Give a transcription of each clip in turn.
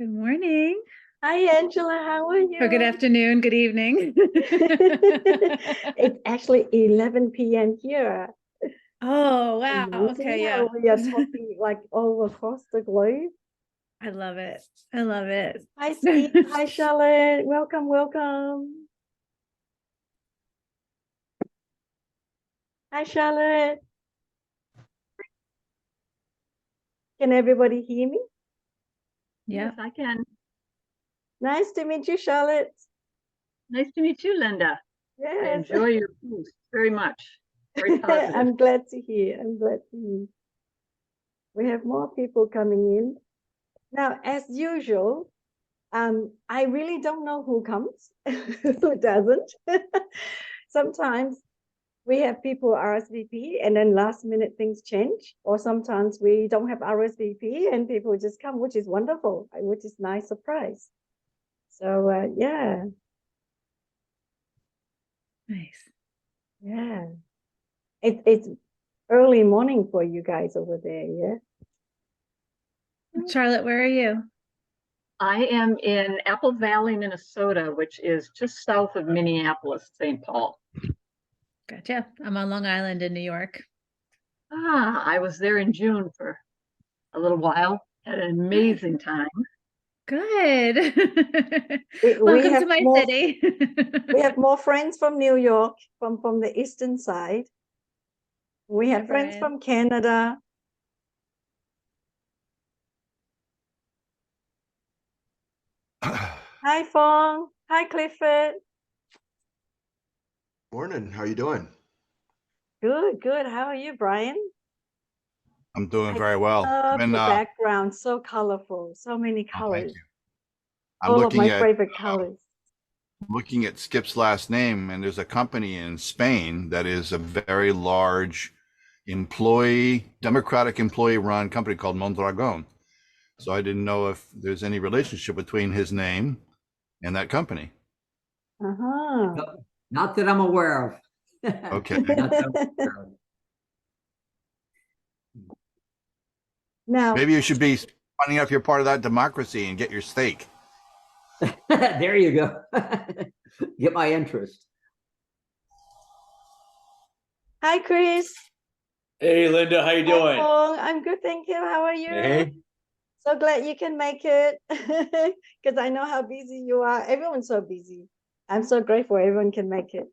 Good morning. Hi, Angela. How are you? Or good afternoon, good evening. It's actually 11 p.m. here. Oh, wow. Amazing Okay, how yeah. we are talking like all across the globe. I love it. I love it. Hi, Steve. Hi, Charlotte. Welcome, welcome. Hi, Charlotte. Can everybody hear me? Yeah. Yes, I can. Nice to meet you, Charlotte. Nice to meet you, Linda. I Yes. enjoy your post very much. Very positive. I'm glad to hear. I'm glad to hear. We have more people coming in. Now, as usual, I really don't know who comes, who doesn't. Sometimes we have people RSVP and then last minute things change, or sometimes we don't have RSVP and people just come, which is wonderful, which is nice surprise. So yeah. Nice. Yeah. It's early morning for you guys over there, yeah? Charlotte, where are you? I am in Apple Valley, Minnesota, which is just south of Minneapolis, St. Paul. Gotcha. I'm on Long Island in New York. I was there in June for a little while. Had an amazing time. Good. We Welcome have to my more, city. we have more friends from New York, from the eastern side. We have friends Brian. from Canada. Hi, Fong. Hi, Clifford. Morning. How you doing? Good, good. How are you, Brian? I'm doing very well. I've Love been, the background, so colorful, so many oh, thank colors. you. I'm All of my looking at favorite colors. looking at Skip's last name, and there's a company in Spain that is a very large democratic employee-run company called Mondragon. So I didn't know if there's any relationship between his name and that company. Uh-huh. Not that I'm aware of. Okay. Not that I'm aware of. Now, Maybe you should be finding out if you're part of that democracy and get your stake. There you go. Get my interest. hi, Chris. Hey, Linda, how you Hi, doing? Fong. I'm good, thank you. How are you? Hey. So glad you can make it because I know how busy you are. Everyone's so busy. I'm so grateful everyone can make it.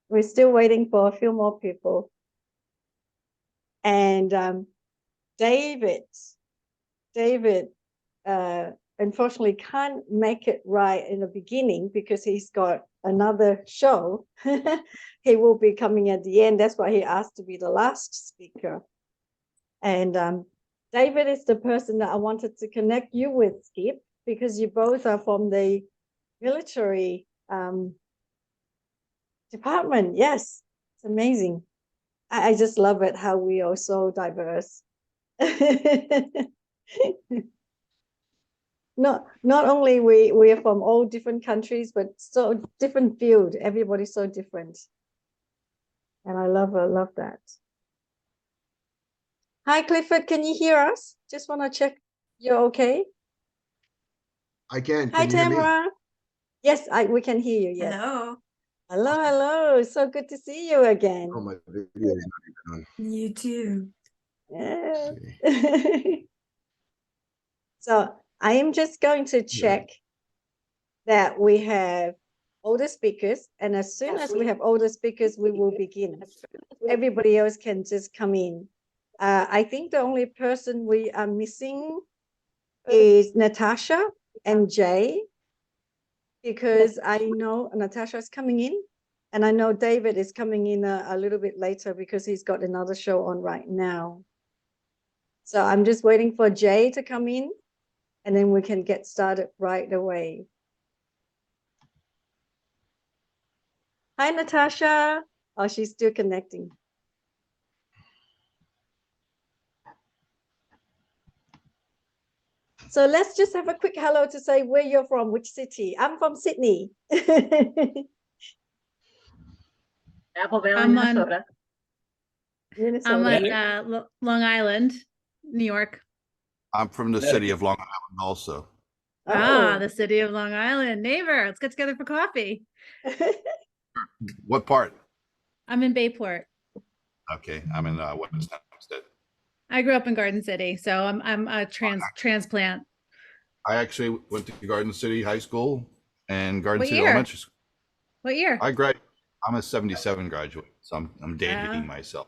We're still waiting for a few more people. And David, unfortunately can't make it right in the beginning because he's got another show. He will be coming at the end. That's why he asked to be the last speaker. And David is the person that I wanted to connect you with, Skip, because you both are from the military department. Yes, it's amazing. I just love it how we are so diverse. Not only we are from all different countries, but so different field. Everybody's so different, and I love that. Hi, Clifford. Can you hear us? Just want to check you're okay. I can. Hi, Can you hear me? Tamara. Yes, we can hear you. Yes. Hello. Hello. So good to see you again. Oh, my video is not even on. You too. Yeah. Let's So I am just going to check that we have all the speakers, and as soon as we have all the speakers, we will begin. Everybody else can just come in. I think the only person we are missing is Natasha and Jay, because I know Natasha is coming in, and I know David is coming in a little bit later because he's got another show on right now. So I'm just waiting for Jay to come in, and then we can get started right away. Hi, Natasha. Oh, she's still connecting. So let's just have a quick hello to say where you're from, which city. I'm from Sydney. Apple Valley, I'm on- Minnesota. I'm on Long Island, New York. I'm from the city of Long Island also. Ah, Oh. the city of Long Island. Neighbor, let's get together for coffee. What part? I'm in Bayport. Okay, I'm in West Hempstead. I grew up in Garden City, so I'm a transplant. I actually went to Garden City High School and Garden What City year? Elementary School. What year? I'm a 77 graduate, so I'm dating myself.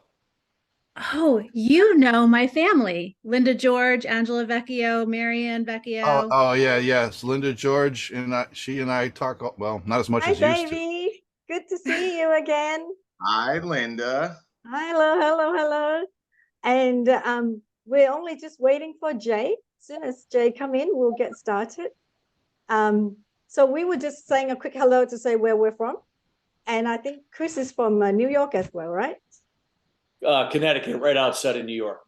Oh, you know my family. Linda George, Angela Vecchio, Marianne Vecchio. Oh yeah, yes. Linda George and she and I talk, well, not as much Hi, as used to. baby. Good to see you again. Hi, Linda. Hello, hello, hello. And we're only just waiting for Jay. As soon as Jay come in, we'll get started. So we were just saying a quick hello to say where we're from. And I think Chris is from New York as well, right? Connecticut, right outside of New York.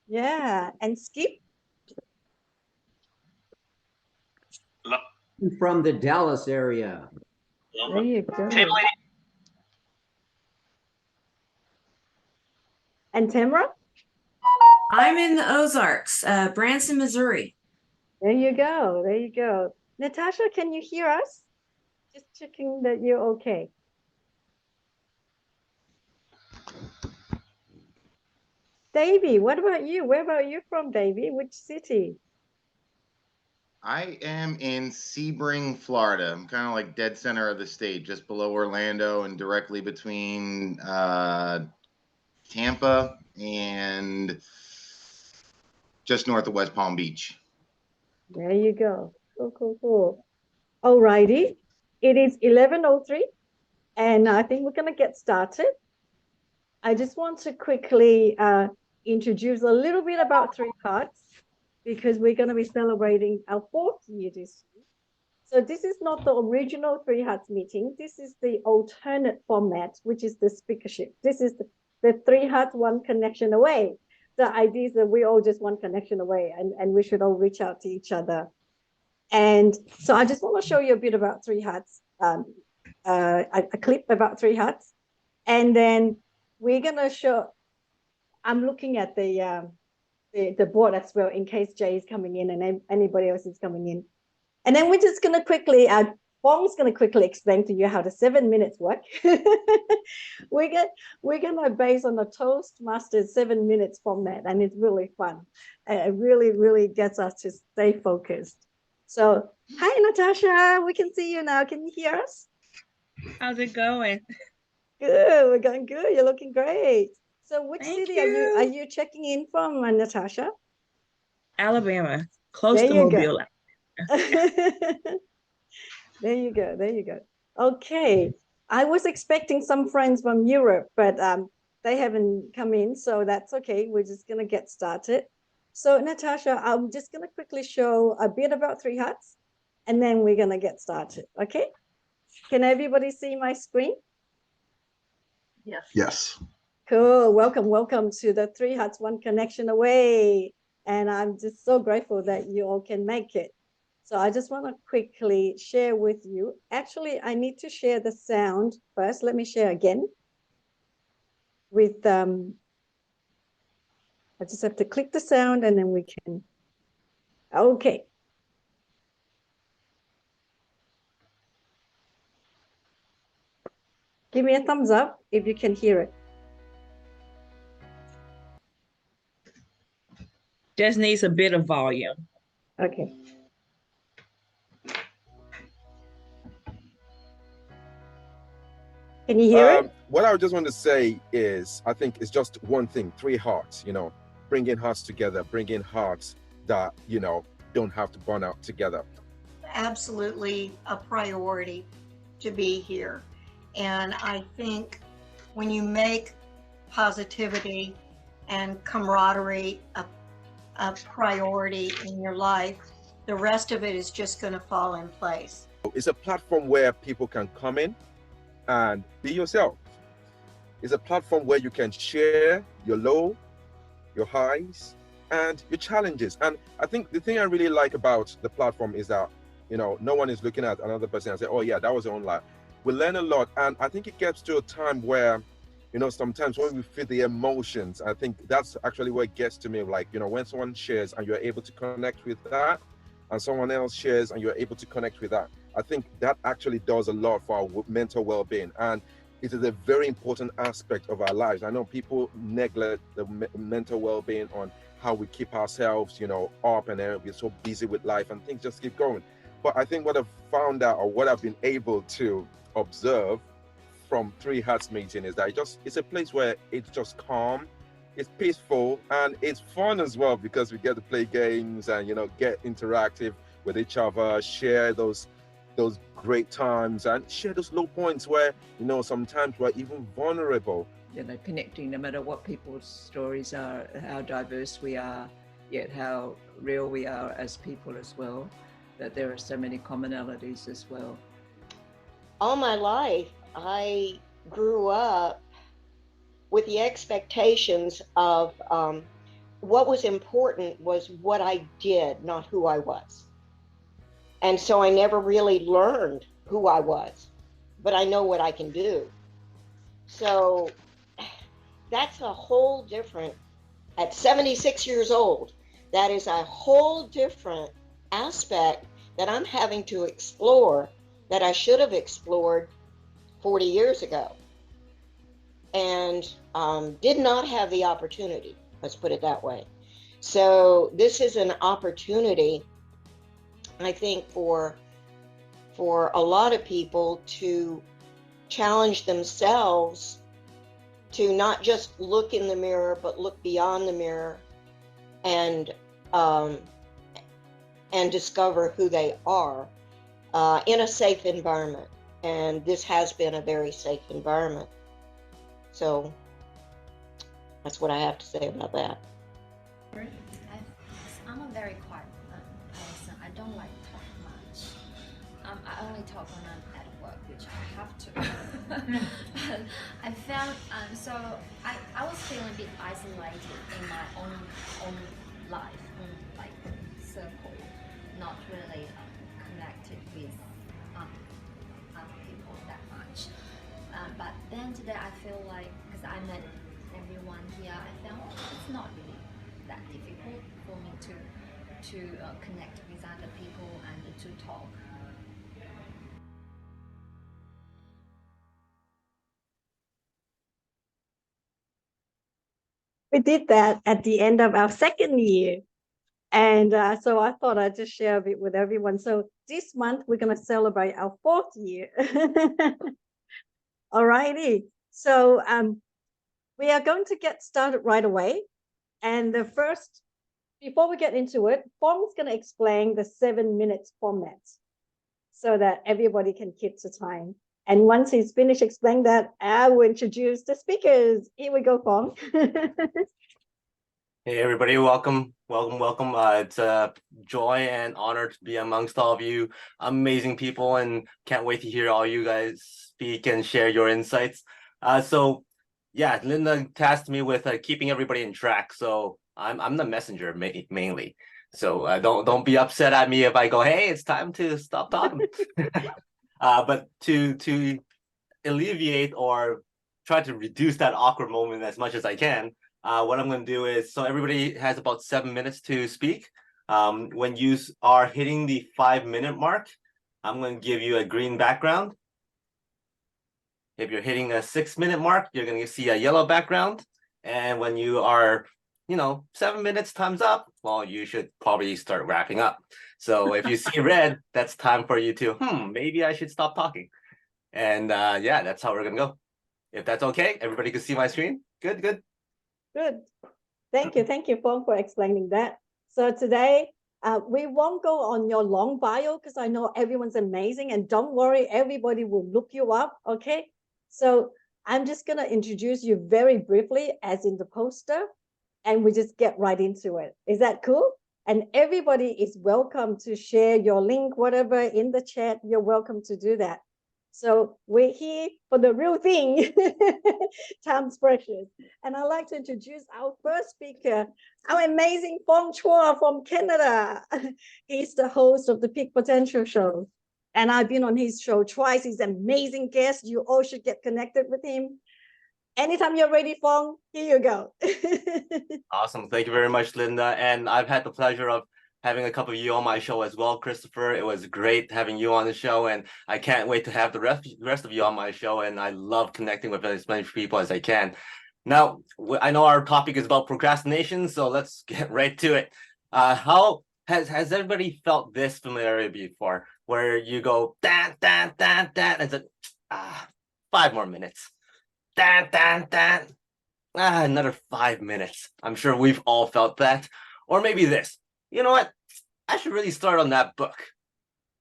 Yeah. And Skip? From the Dallas area. There you go. And Tamara? I'm in the Ozarks, Branson, Missouri. There you go. There you go. Natasha, can you hear us? Just checking that you're okay. Davey, what about you? Where about you from, Davey? Which city? I am in Sebring, Florida. I'm kind of like dead center of the state, just below Orlando and directly between Tampa and just north of West Palm Beach. There you go. Cool, cool, cool. Alrighty. It is 11:03, and I think we're going to get started. I just want to quickly introduce a little bit about Three Hearts, because we're going to be celebrating our 4th year this year. So this is not the original Three Hearts meeting. This is the alternate format, which is the speakership. This is the Three Hearts, one connection away. The idea is that we're all just one connection away, and we should all reach out to each other. And so I just want to show you a bit about Three Hearts, a clip about Three Hearts. And then we're going to show, I'm looking at the board as well, in case Jay is coming in and anybody else is coming in. And then we're just going to quickly, Fong's going to quickly explain to you how the 7 minutes work. We're going to base on the Toastmasters 7 minutes format, and it's really fun. It really, really gets us to stay focused. So, hi, Natasha. We can see you now. Can you hear us? How's it going? Good. We're going good. You're looking great. So, which Thank city you. are you checking in from, Natasha? Alabama, close There to you Mobile. There you go. There you go. Okay. I was expecting some friends from Europe, but they haven't come in, so that's okay. We're just going to get started. So, Natasha, I'm just going to quickly show a bit about Three Hearts, and then we're going to get started. Okay? Can everybody see my screen? Yes. Yes. Cool. Welcome to the Three Hearts, One Connection Away. And I'm just so grateful that you all can make it. So I just want to quickly share with you. Actually, I need to share the sound first. Let me share again with, I just have to click the sound and then we can, okay. Give me a thumbs up if you can hear it. Just needs a bit of volume. Okay. Can you hear it? What I just want to say is, I think it's just one thing, Three Hearts, bringing hearts together, bringing hearts that, don't have to burn out together. Absolutely a priority to be here. And I think when you make positivity and camaraderie a priority in your life, the rest of it is just going to fall in place. It's a platform where people can come in and be yourself. It's a platform where you can share your low, your highs, and your challenges. And I think the thing I really like about the platform is that, no one is looking at another person and say, oh yeah, that was their own life. We learn a lot. And I think it gets to a time where, You know, sometimes when we feel the emotions, I think that's actually what gets to me. Like, you know, when someone shares and you're able to connect with that, and someone else shares and you're able to connect with that, I think that actually does a lot for our mental well-being. And it is a very important aspect of our lives. I know people neglect the mental well-being on how we keep ourselves, you know, up, and we're so busy with life and things just keep going. But I think what I've found out, or what I've been able to observe from Three Hats meeting, is that it's a place where it's just calm, it's peaceful, and it's fun as well, because we get to play games and, you know, get interactive with each other, share those great times and share those low points where, you know, sometimes we're even vulnerable. You know, connecting no matter what people's stories are, how diverse we are, yet how real we are as people as well, that there are so many commonalities as well. All my life, I grew up with the expectations of what was important was what I did, not who I was. And so I never really learned who I was, but I know what I can do. So that's a whole different, at 76 years old, that is a whole different aspect that I'm having to explore that I should have explored 40 years ago. And did not have the opportunity, let's put it that way. So this is an opportunity, I think, for a lot of people to challenge themselves to not just look in the mirror, but look beyond the mirror and discover who they are in a safe environment. And this has been a very safe environment. So that's what I have to say about that. I'm a very quiet person. I don't like to talk much. I only talk when I'm at work, which I have to. But I found, so I was feeling a bit isolated in my own life, like circle, not really connected with other people that much. But then today I feel like, because I met everyone here, I found it's not really that difficult for me to connect with other people and to talk. We did that at the end of our second year. And so I thought I'd just share a bit with everyone. So this month, we're going to celebrate our 4th year. All righty. So we are going to get started right away. And before we get into it, Fong's going to explain the 7 minutes format so that everybody can keep to time. And once he's finished explaining that, I will introduce the speakers. Here we go, Fong. Hey everybody, welcome. It's a joy and honor to be amongst all of you amazing people, and can't wait to hear all you guys speak and share your insights. So yeah, Linda tasked me with keeping everybody in track. So I'm the messenger mainly. So don't be upset at me if I go, hey, it's time to stop talking. But to alleviate or try to reduce that awkward moment as much as I can, what I'm going to do is, so everybody has about 7 minutes to speak. When you are hitting the 5-minute mark, I'm going to give you a green background. If you're hitting a 6-minute mark, you're going to see a yellow background. And when you are, 7 minutes, time's up, well, you should probably start wrapping up. So if you see red, that's time for you to, maybe I should stop talking. And yeah, that's how we're going to go. If that's okay, everybody can see my screen. Good. Thank you, Fong, for explaining that. So today, we won't go on your long bio because I know everyone's amazing, and don't worry, everybody will look you up, okay? So I'm just going to introduce you very briefly as in the poster, and we just get right into it. Is that cool? And everybody is welcome to share your link, whatever, in the chat. You're welcome to do that. So we're here for the real thing. Time's precious. And I'd like to introduce our first speaker, our amazing Fong Chua from Canada. He's the host of the Peak Potential Show. And I've been on his show twice. He's an amazing guest. You all should get connected with him. Anytime you're ready, Fong, here you go. Awesome. Thank you very much, Linda. And I've had the pleasure of having a couple of you on my show as well, Christopher. It was great having you on the show, and I can't wait to have the rest of you on my show. And I love connecting with as many people as I can. Now, I know our topic is about procrastination, so let's get right to it. How has everybody felt this familiar before, where you go dan dan dan dan, and it's like 5 more minutes, dan dan dan, another 5 minutes. I'm sure we've all felt that. Or maybe this, you know what? I should really start on that book.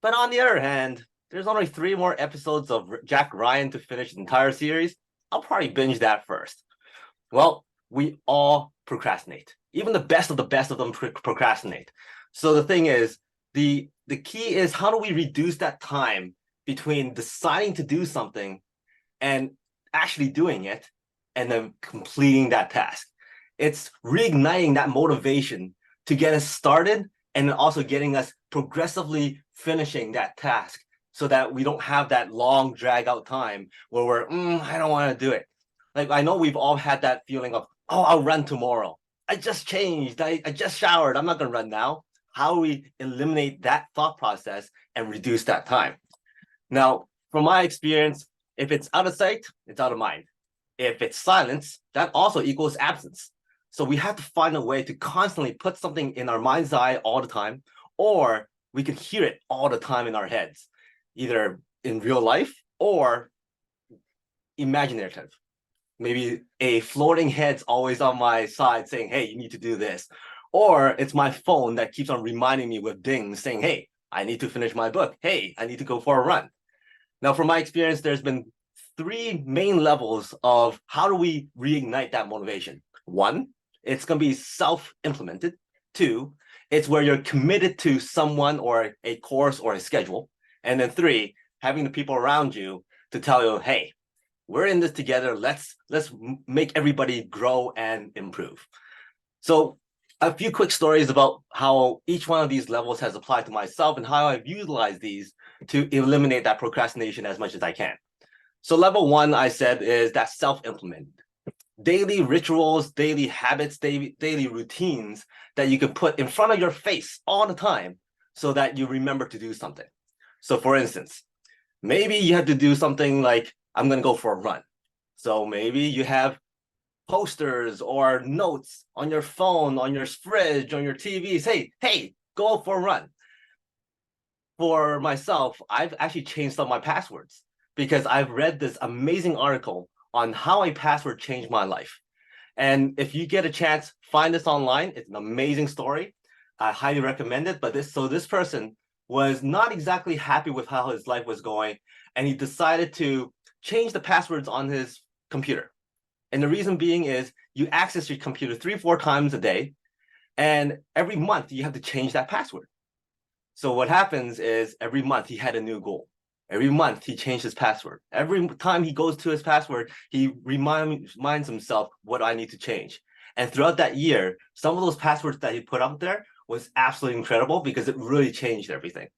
But on the other hand, there's only 3 more episodes of Jack Ryan to finish the entire series. I'll probably binge that first. Well, we all procrastinate. Even the best of them procrastinate. So the thing is, the key is, how do we reduce that time between deciding to do something and actually doing it, and then completing that task? It's reigniting that motivation to get us started, and also getting us progressively finishing that task, so that we don't have that long drag out time where we're, I don't want to do it. Like, I know we've all had that feeling of, oh, I'll run tomorrow. I just changed. I just showered. I'm not going to run now. How do we eliminate that thought process and reduce that time? Now, from my experience, if it's out of sight, it's out of mind. If it's silence, that also equals absence. So we have to find a way to constantly put something in our mind's eye all the time, or we can hear it all the time in our heads, either in real life or imaginative. Maybe a floating head's always on my side saying, hey, you need to do this. Or it's my phone that keeps on reminding me with dings saying, hey, I need to finish my book. Hey, I need to go for a run. Now, from my experience, there's been 3 main levels of how do we reignite that motivation. 1, it's going to be self-implemented. 2, it's where you're committed to someone or a course or a schedule. And then 3, having the people around you to tell you, hey, we're in this together. Let's make everybody grow and improve. So a few quick stories about how each one of these levels has applied to myself and how I've utilized these to eliminate that procrastination as much as I can. So level 1, I said, is that self-implement. Daily rituals, daily habits, daily routines that you can put in front of your face all the time so that you remember to do something. So for instance, maybe you have to do something like, I'm going to go for a run. So maybe you have posters or notes on your phone, on your fridge, on your TV. Hey, go for a run. For myself, I've actually changed some of my passwords because I've read this amazing article on how a password changed my life. And if you get a chance, find this online. It's an amazing story. I highly recommend it. But this person was not exactly happy with how his life was going, and he decided to change the passwords on his computer. And the reason being is you access your computer 3-4 times a day, and every month you have to change that password. So what happens is every month he had a new goal. Every month he changed his password. Every time he goes to his password, he reminds himself what I need to change. And throughout that year, some of those passwords that he put up there was absolutely incredible because it really changed everything.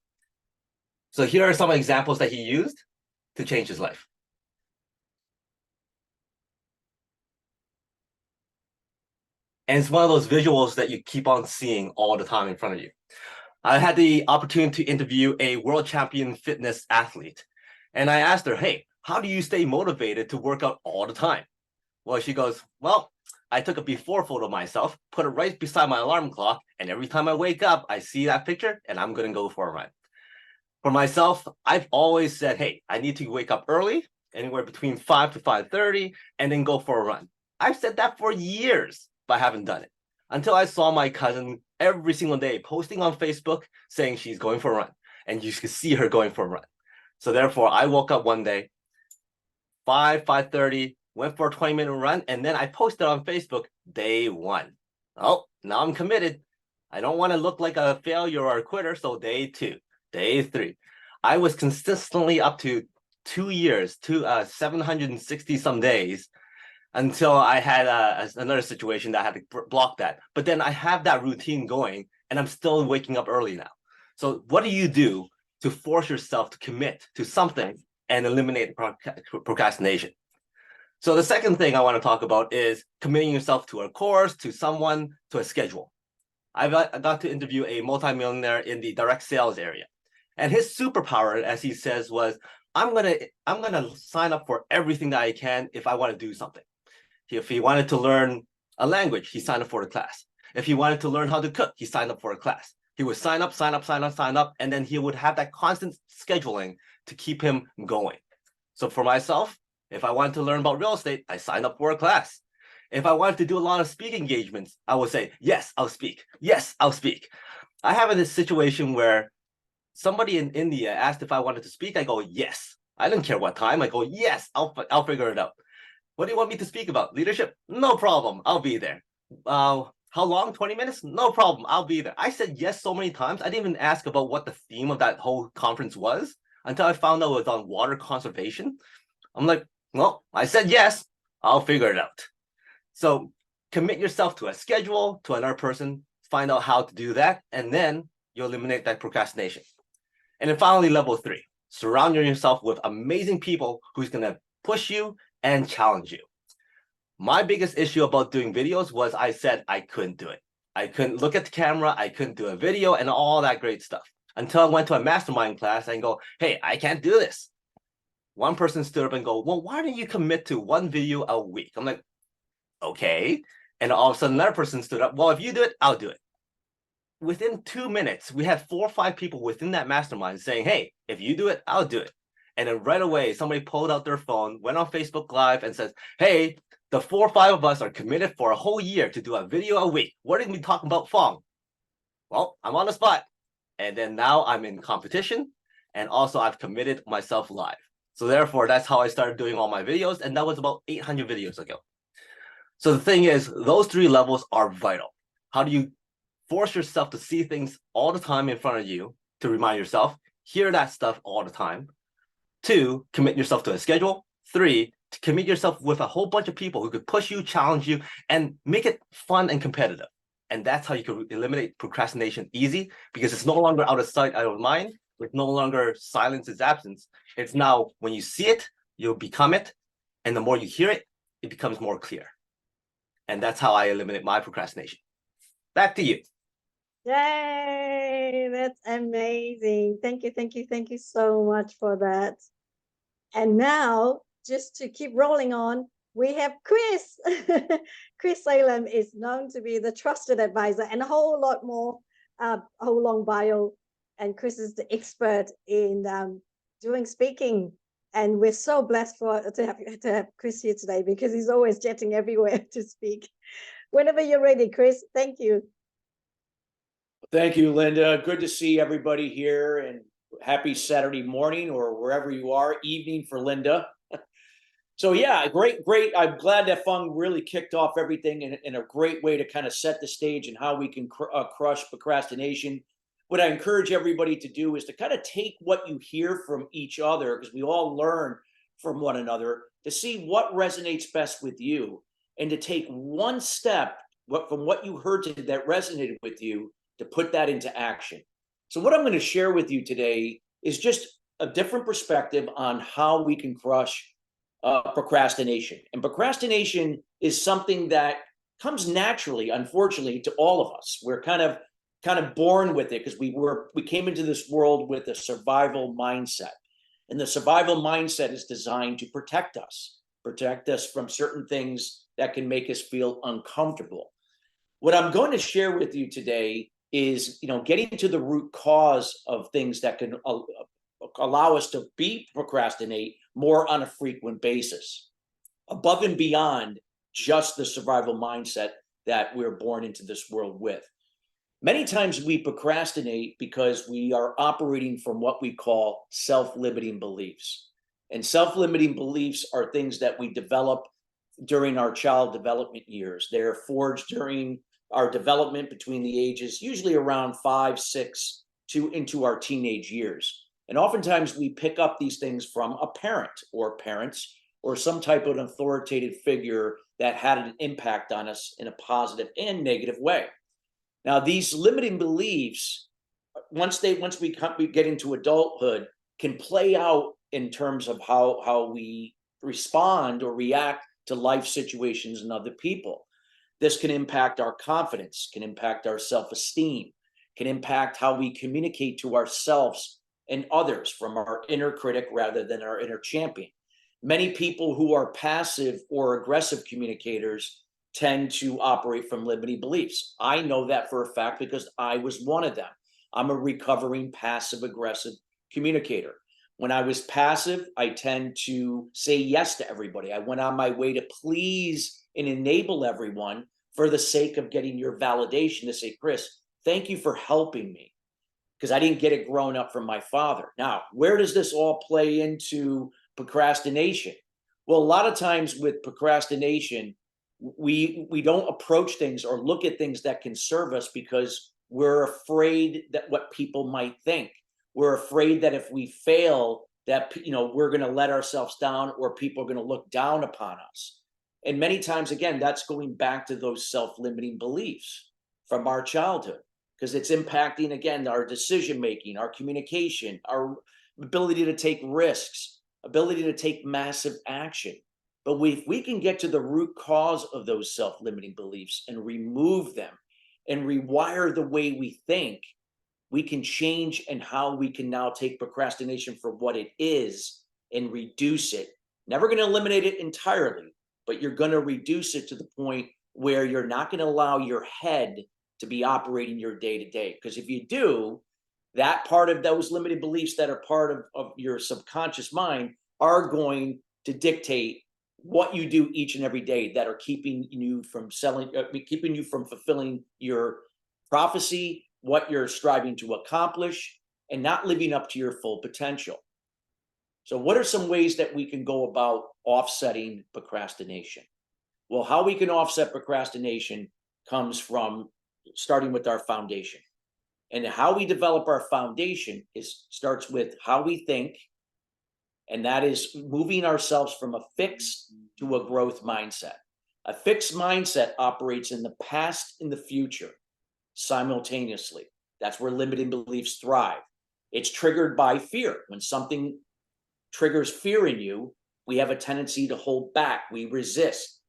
So here are some examples that he used to change his life. And it's one of those visuals that you keep on seeing all the time in front of you. I had the opportunity to interview a world champion fitness athlete. And I asked her, hey, how do you stay motivated to work out all the time? Well, she goes, well, I took a before photo of myself, put it right beside my alarm clock, and every time I wake up, I see that picture, and I'm going to go for a run. For myself, I've always said, hey, I need to wake up early, anywhere between 5 to 5:30, and then go for a run. I've said that for years, but I haven't done it until I saw my cousin every single day posting on Facebook saying she's going for a run, and you could see her going for a run. So therefore, I woke up one day, 5:30, went for a 20-minute run, and then I posted on Facebook, day 1. Oh, now I'm committed. I don't want to look like a failure or a quitter, so day 2, day 3. I was consistently up to 2 years, 760 some days, until I had another situation that I had to block that. But then I have that routine going, and I'm still waking up early now. So what do you do to force yourself to commit to something and eliminate procrastination? So the second thing I want to talk about is committing yourself to a course, to someone, to a schedule. I got to interview a multimillionaire in the direct sales area. And his superpower, as he says, was, I'm gonna sign up for everything that I can if I want to do something. If he wanted to learn a language, he signed up for a class. If he wanted to learn how to cook, he signed up for a class. He would sign up, and then he would have that constant scheduling to keep him going. So for myself, if I wanted to learn about real estate, I signed up for a class. If I wanted to do a lot of speaking engagements, I would say, yes, I'll speak. Yes, I'll speak. I have this situation where somebody in India asked if I wanted to speak. I go, yes. I didn't care what time. I go, yes, I'll figure it out. What do you want me to speak about? Leadership? No problem. I'll be there. How long? 20 minutes? No problem. I'll be there. I said yes so many times. I didn't even ask about what the theme of that whole conference was until I found out it was on water conservation. I'm like, well, I said yes. I'll figure it out. So commit yourself to a schedule, to another person, find out how to do that, and then you eliminate that procrastination. And then finally, level 3, surround yourself with amazing people who's going to push you and challenge you. My biggest issue about doing videos was I said I couldn't do it. I couldn't look at the camera, I couldn't do a video and all that great stuff. Until I went to a mastermind class and go, hey, I can't do this. One person stood up and go, well, why don't you commit to 1 video a week? I'm like, okay. And all of a sudden another person stood up, well, if you do it, I'll do it. Within 2 minutes, we had 4 or 5 people within that mastermind saying, hey, if you do it, I'll do it. And then right away, somebody pulled out their phone, went on Facebook Live and says, hey, the 4 or 5 of us are committed for a whole year to do a video a week. What are we talking about, Fong? Well, I'm on the spot. And then now I'm in competition. And also I've committed myself live. So therefore, that's how I started doing all my videos. And that was about 800 videos ago. So the thing is, those 3 levels are vital. How do you force yourself to see things all the time in front of you, to remind yourself, hear that stuff all the time? 2, commit yourself to a schedule. 3, to commit yourself with a whole bunch of people who could push you, challenge you, and make it fun and competitive. And that's how you can eliminate procrastination easy, because it's no longer out of sight, out of mind. It's no longer silence is absence. It's now when you see it, you'll become it. And the more you hear it, it becomes more clear. And that's how I eliminate my procrastination. Back to you. Yay, that's amazing. Thank you so much for that. And now, just to keep rolling on, we have Chris. Chris Salem is known to be the trusted advisor and a whole lot more, a whole long bio. And Chris is the expert in doing speaking. And we're so blessed to have Chris here today, because he's always jetting everywhere to speak. Whenever you're ready, Chris, thank you. Thank you, Linda. Good to see everybody here, and happy Saturday morning, or wherever you are, evening for Linda. So yeah, great. I'm glad that Fong really kicked off everything in a great way to kind of set the stage and how we can crush procrastination. What I encourage everybody to do is to kind of take what you hear from each other, because we all learn from one another, to see what resonates best with you, and to take one step from what you heard today that resonated with you, to put that into action. So what I'm going to share with you today is just a different perspective on how we can crush procrastination. And procrastination is something that comes naturally, unfortunately, to all of us. We're kind of born with it, because we came into this world with a survival mindset. And the survival mindset is designed to protect us from certain things that can make us feel uncomfortable. What I'm going to share with you today is, getting to the root cause of things that can allow us to procrastinate more on a frequent basis, above and beyond just the survival mindset that we're born into this world with. Many times we procrastinate because we are operating from what we call self-limiting beliefs. And self-limiting beliefs are things that we develop during our child development years. They're forged during our development between the ages, usually around 5, 6, into our teenage years. And oftentimes we pick up these things from a parent or parents, or some type of authoritative figure that had an impact on us in a positive and negative way. Now, these limiting beliefs, once we get into adulthood, can play out in terms of how we respond or react to life situations and other people. This can impact our confidence, can impact our self-esteem, can impact how we communicate to ourselves and others from our inner critic rather than our inner champion. Many people who are passive or aggressive communicators tend to operate from limiting beliefs. I know that for a fact because I was one of them. I'm a recovering passive aggressive communicator. When I was passive, I tend to say yes to everybody. I went on my way to please and enable everyone for the sake of getting your validation to say, Chris, thank you for helping me, because I didn't get it growing up from my father. Now, where does this all play into procrastination? Well, a lot of times with procrastination, we don't approach things or look at things that can serve us because we're afraid that what people might think. We're afraid that if we fail, that we're going to let ourselves down or people are going to look down upon us. And many times, again, that's going back to those self-limiting beliefs from our childhood, because it's impacting, again, our decision-making, our communication, our ability to take risks, ability to take massive action. But if we can get to the root cause of those self-limiting beliefs and remove them and rewire the way we think, we can change and how we can now take procrastination for what it is and reduce it. Never going to eliminate it entirely, but you're going to reduce it to the point where you're not going to allow your head to be operating your day-to-day. Because if you do, that part of those limited beliefs that are part of your subconscious mind are going to dictate what you do each and every day that are keeping you from fulfilling your prophecy, what you're striving to accomplish, and not living up to your full potential. So what are some ways that we can go about offsetting procrastination? Well, how we can offset procrastination comes from starting with our foundation. And how we develop our foundation starts with how we think, and that is moving ourselves from a fixed to a growth mindset. A fixed mindset operates in the past and the future simultaneously. That's where limiting beliefs thrive. It's triggered by fear. When something triggers fear in you, we have a tendency to hold back. We resist.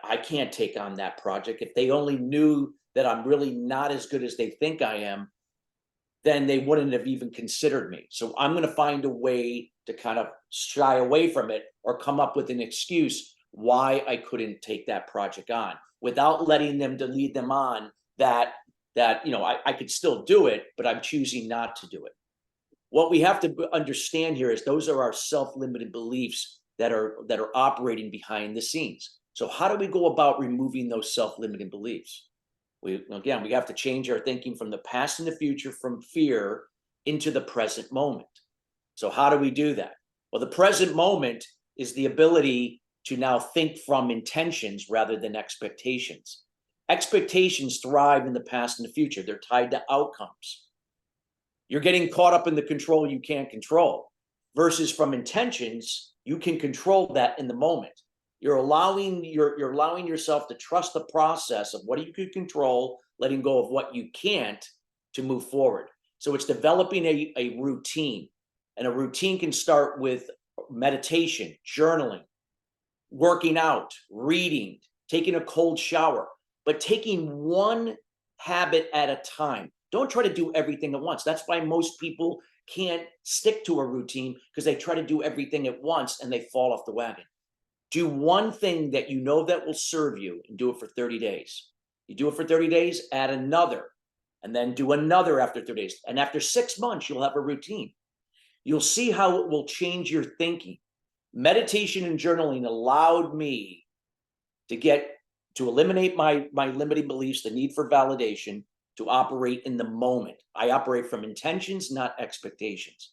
I can't take on that project. If they only knew that I'm really not as good as they think I am, then they wouldn't have even considered me. So I'm going to find a way to kind of shy away from it or come up with an excuse why I couldn't take that project on without letting them to lead them on that I could still do it, but I'm choosing not to do it. What we have to understand here is those are our self-limited beliefs that are operating behind the scenes. So how do we go about removing those self-limiting beliefs? We have to change our thinking from the past and the future, from fear into the present moment. So how do we do that? Well, the present moment is the ability to now think from intentions rather than expectations. Expectations thrive in the past and the future. They're tied to outcomes. You're getting caught up in the control you can't control, versus from intentions, you can control that in the moment. You're allowing yourself to trust the process of what you can control, letting go of what you can't to move forward. So it's developing a routine, and a routine can start with meditation, journaling, working out, reading, taking a cold shower, but taking one habit at a time. Don't try to do everything at once. That's why most people can't stick to a routine, because they try to do everything at once and they fall off the wagon. Do one thing that you know that will serve you and do it for 30 days. You do it for 30 days, add another, and then do another after 30 days. And after 6 months, you'll have a routine. You'll see how it will change your thinking. Meditation and journaling allowed me to eliminate my limiting beliefs, the need for validation, to operate in the moment. I operate from intentions, not expectations.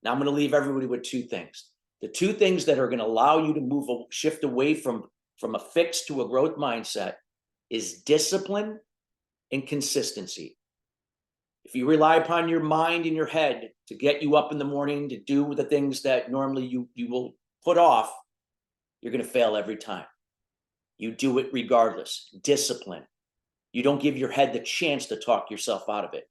Now I'm going to leave everybody with two things. The two things that are going to allow you to shift away from a fixed to a growth mindset is discipline and consistency. If you rely upon your mind and your head to get you up in the morning to do the things that normally you will put off, you're going to fail every time. You do it regardless. Discipline. You don't give your head the chance to talk yourself out of it.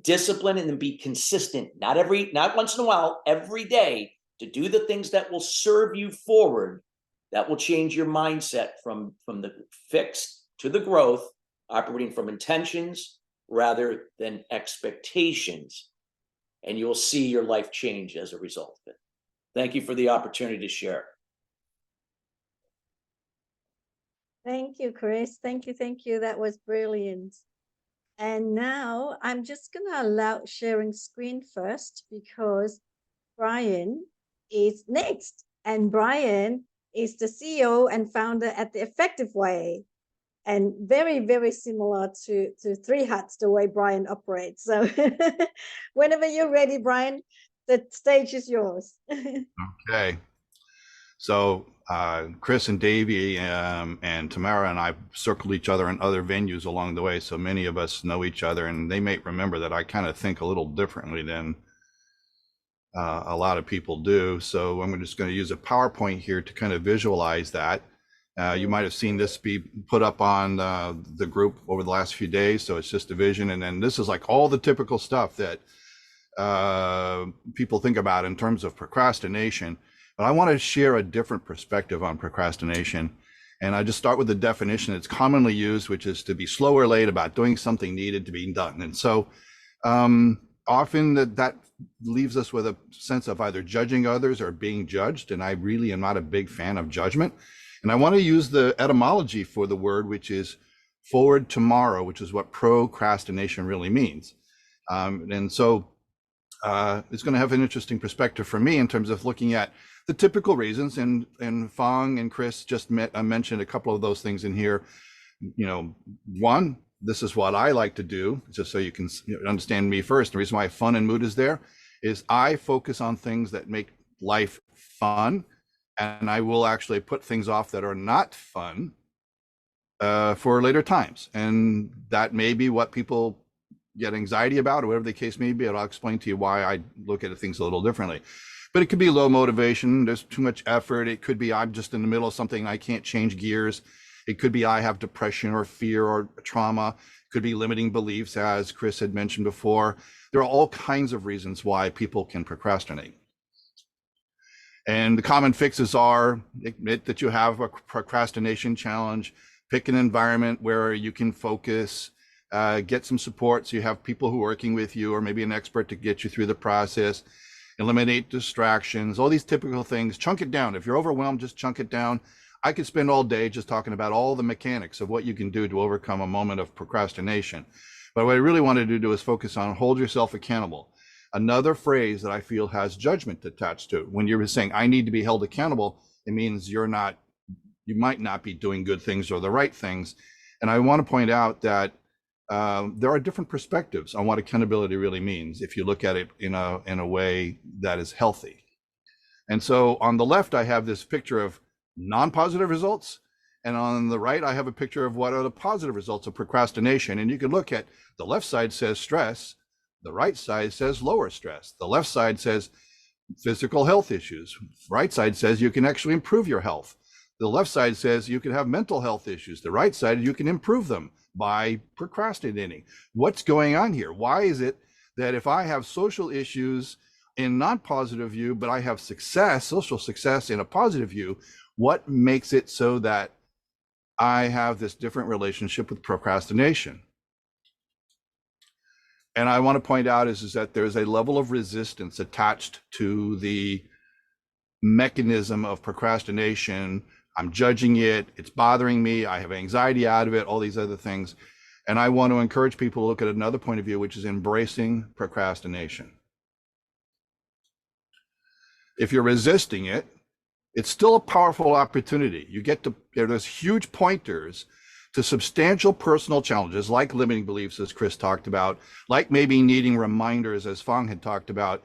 Discipline, and then be consistent. Not once in a while, every day, to do the things that will serve you forward That will change your mindset from the fixed to the growth, operating from intentions rather than expectations. And you'll see your life change as a result of it. Thank you for the opportunity to share. Thank you, Chris. Thank you. Thank you. That was brilliant. And now I'm just going to allow sharing screen first because Brian is next. And Brian is the CEO and founder at The Effective Way. And very, very similar to Three Hats, the way Brian operates. So whenever you're ready, Brian, the stage is yours. Okay. So Chris and Davey and Tamara and I circled each other in other venues along the way. So many of us know each other, and they may remember that I kind of think a little differently than a lot of people do. So I'm just going to use a PowerPoint here to kind of visualize that. You might have seen this be put up on the group over the last few days. So it's just a vision. And then this is like all the typical stuff that people think about in terms of procrastination. But I want to share a different perspective on procrastination. And I just start with the definition that's commonly used, which is to be slow or late about doing something needed to be done. And so often that leaves us with a sense of either judging others or being judged. And I really am not a big fan of judgment. And I want to use the etymology for the word, which is forward tomorrow, which is what procrastination really means. And so it's going to have an interesting perspective for me in terms of looking at the typical reasons. And Fong and Chris just mentioned a couple of those things in here. You know, one, this is what I like to do, just so you can understand me first. The reason why fun and mood is there is I focus on things that make life fun. And I will actually put things off that are not fun for later times. And that may be what people get anxiety about, or whatever the case may be. And I'll explain to you why I look at things a little differently. But it could be low motivation. There's too much effort. It could be I'm just in the middle of something. I can't change gears. It could be I have depression or fear or trauma. It could be limiting beliefs, as Chris had mentioned before. There are all kinds of reasons why people can procrastinate. And the common fixes are admit that you have a procrastination challenge, pick an environment where you can focus, get some support so you have people who are working with you or maybe an expert to get you through the process, eliminate distractions, all these typical things. Chunk it down. If you're overwhelmed, just chunk it down. I could spend all day just talking about all the mechanics of what you can do to overcome a moment of procrastination. But what I really wanted to do is focus on hold yourself accountable. Another phrase that I feel has judgment attached to it. When you're saying I need to be held accountable, it means you might not be doing good things or the right things. And I want to point out that there are different perspectives on what accountability really means if you look at it in a way that is healthy. And so on the left, I have this picture of non-positive results. And on the right, I have a picture of what are the positive results of procrastination. And you can look at the left side says stress. The right side says lower stress. The left side says physical health issues. Right side says you can actually improve your health. The left side says you can have mental health issues. The right side, you can improve them by procrastinating. What's going on here? Why is it that if I have social issues in non-positive view, but I have success, social success in a positive view, what makes it so that I have this different relationship with procrastination? And I want to point out is that there's a level of resistance attached to the mechanism of procrastination. I'm judging it, it's bothering me, I have anxiety out of it, all these other things. And I want to encourage people to look at another point of view, which is embracing procrastination. If you're resisting it, it's still a powerful opportunity. You get to, there's huge pointers to substantial personal challenges like limiting beliefs, as Chris talked about, like maybe needing reminders, as Fong had talked about.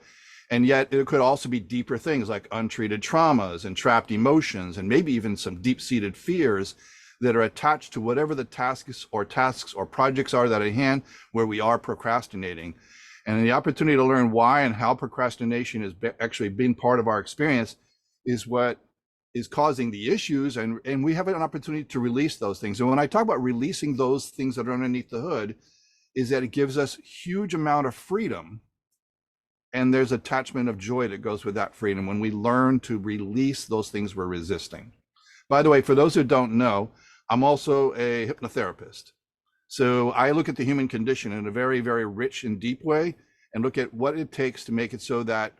And yet it could also be deeper things like untreated traumas and trapped emotions, and maybe even some deep-seated fears that are attached to whatever the tasks or projects are that are at hand where we are procrastinating. And the opportunity to learn why and how procrastination has actually been part of our experience is what is causing the issues, and we have an opportunity to release those things. And when I talk about releasing those things that are underneath the hood, is that it gives us huge amount of freedom, and there's attachment of joy that goes with that freedom when we learn to release those things we're resisting. By the way, for those who don't know, I'm also a hypnotherapist. So I look at the human condition in a very, very rich and deep way and look at what it takes to make it so that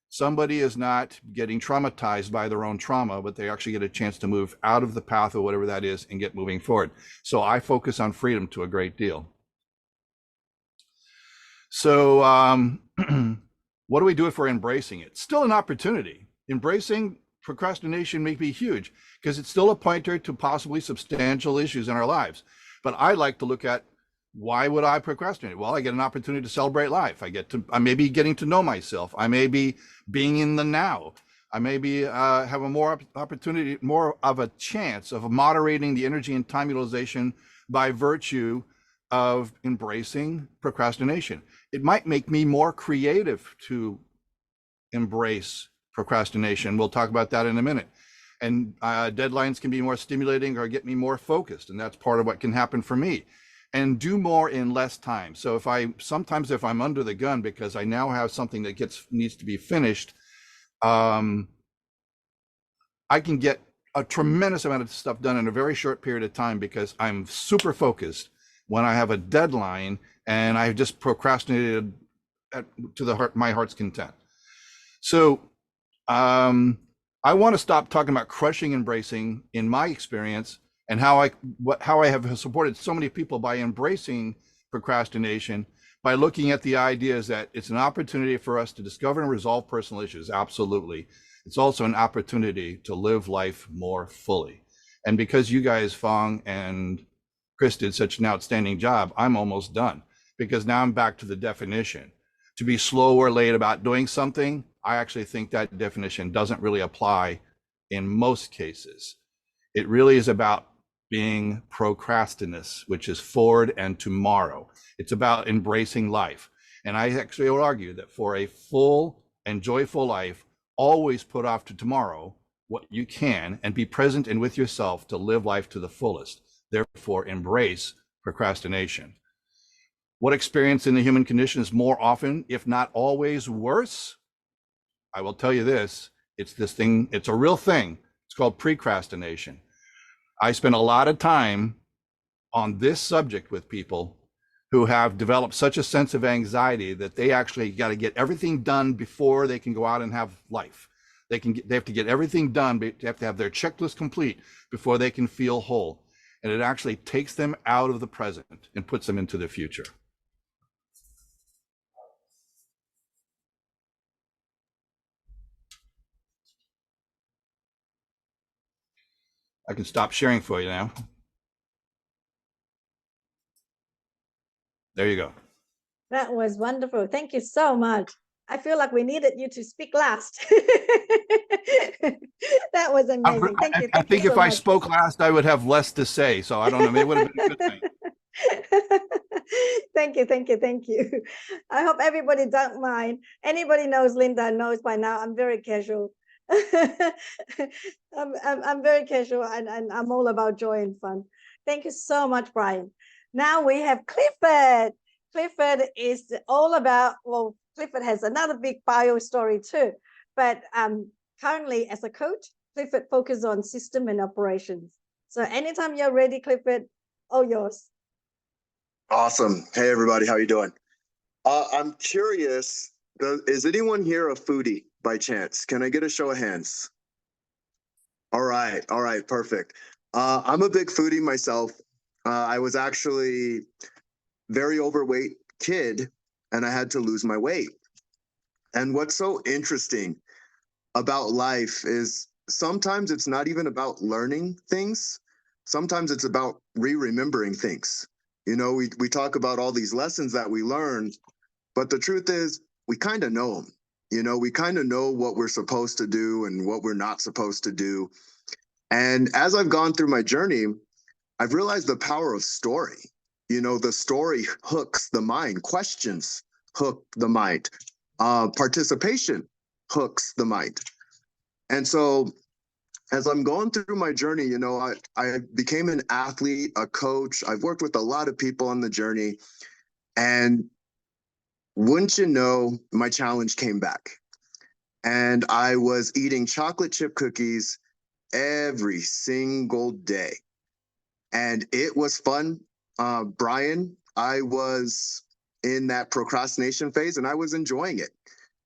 somebody is not getting traumatized by their own trauma, but they actually get a chance to move out of the path or whatever that is and get moving forward. So I focus on freedom to a great deal. So what do we do if we're embracing it? Still an opportunity. Embracing procrastination may be huge because it's still a pointer to possibly substantial issues in our lives. But I like to look at, why would I procrastinate? Well, I get an opportunity to celebrate life. I may be getting to know myself. I may be being in the now. I may be have a more opportunity, more of a chance of moderating the energy and time utilization by virtue of embracing procrastination. It might make me more creative to embrace procrastination. We'll talk about that in a minute. And deadlines can be more stimulating or get me more focused. And that's part of what can happen for me. And do more in less time. So sometimes if I'm under the gun because I now have something that needs to be finished, I can get a tremendous amount of stuff done in a very short period of time because I'm super focused when I have a deadline and I've just procrastinated to my heart's content. So I want to stop talking about crushing embracing in my experience and how I have supported so many people by embracing procrastination, by looking at the ideas that it's an opportunity for us to discover and resolve personal issues. Absolutely. It's also an opportunity to live life more fully. And because you guys, Fong and Chris, did such an outstanding job, I'm almost done because now I'm back to the definition. To be slow or late about doing something, I actually think that definition doesn't really apply in most cases. It really is about being procrastinous, which is forward and tomorrow. It's about embracing life. And I actually would argue that for a full and joyful life, always put off to tomorrow what you can and be present and with yourself to live life to the fullest. Therefore, embrace procrastination. What experience in the human condition is more often, if not always, worse? I will tell you this, it's a real thing. It's called precrastination. I spend a lot of time on this subject with people who have developed such a sense of anxiety that they actually got to get everything done before they can go out and have life. They have to get everything done. They have to have their checklist complete before they can feel whole. And it actually takes them out of the present and puts them into the future. I can stop sharing for you now. There you go. That was wonderful. Thank you so much. I feel like we needed you to speak last. That was amazing. Thank you. I think if I spoke last, I would have less to say. So I don't know. Maybe it would have been a good thing. Thank you. I hope everybody don't mind. Anybody knows Linda knows by now I'm very casual. I'm very casual and I'm all about joy and fun. Thank you so much, Brian. Now we have Clifford. Clifford is all about, well, Clifford has another big bio story too, but currently as a coach, Clifford focuses on system and operations. So anytime you're ready, Clifford, all yours. Awesome. Hey, everybody. How you doing? I'm curious, is anyone here a foodie by chance? Can I get a show of hands? All right. Perfect. I'm a big foodie myself. I was actually very overweight kid and I had to lose my weight. And what's so interesting about life is sometimes it's not even about learning things. Sometimes it's about remembering things. You know, we talk about all these lessons that we learn, but the truth is we kind of know them. You know, we kind of know what we're supposed to do and what we're not supposed to do. And as I've gone through my journey, I've realized the power of story. You know, the story hooks the mind. Questions hook the mind. Participation hooks the mind. And so as I'm going through my journey, you know, I became an athlete, a coach. I've worked with a lot of people on the journey. And wouldn't you know, my challenge came back. And I was eating chocolate chip cookies every single day. And it was fun. Brian, I was in that procrastination phase and I was enjoying it.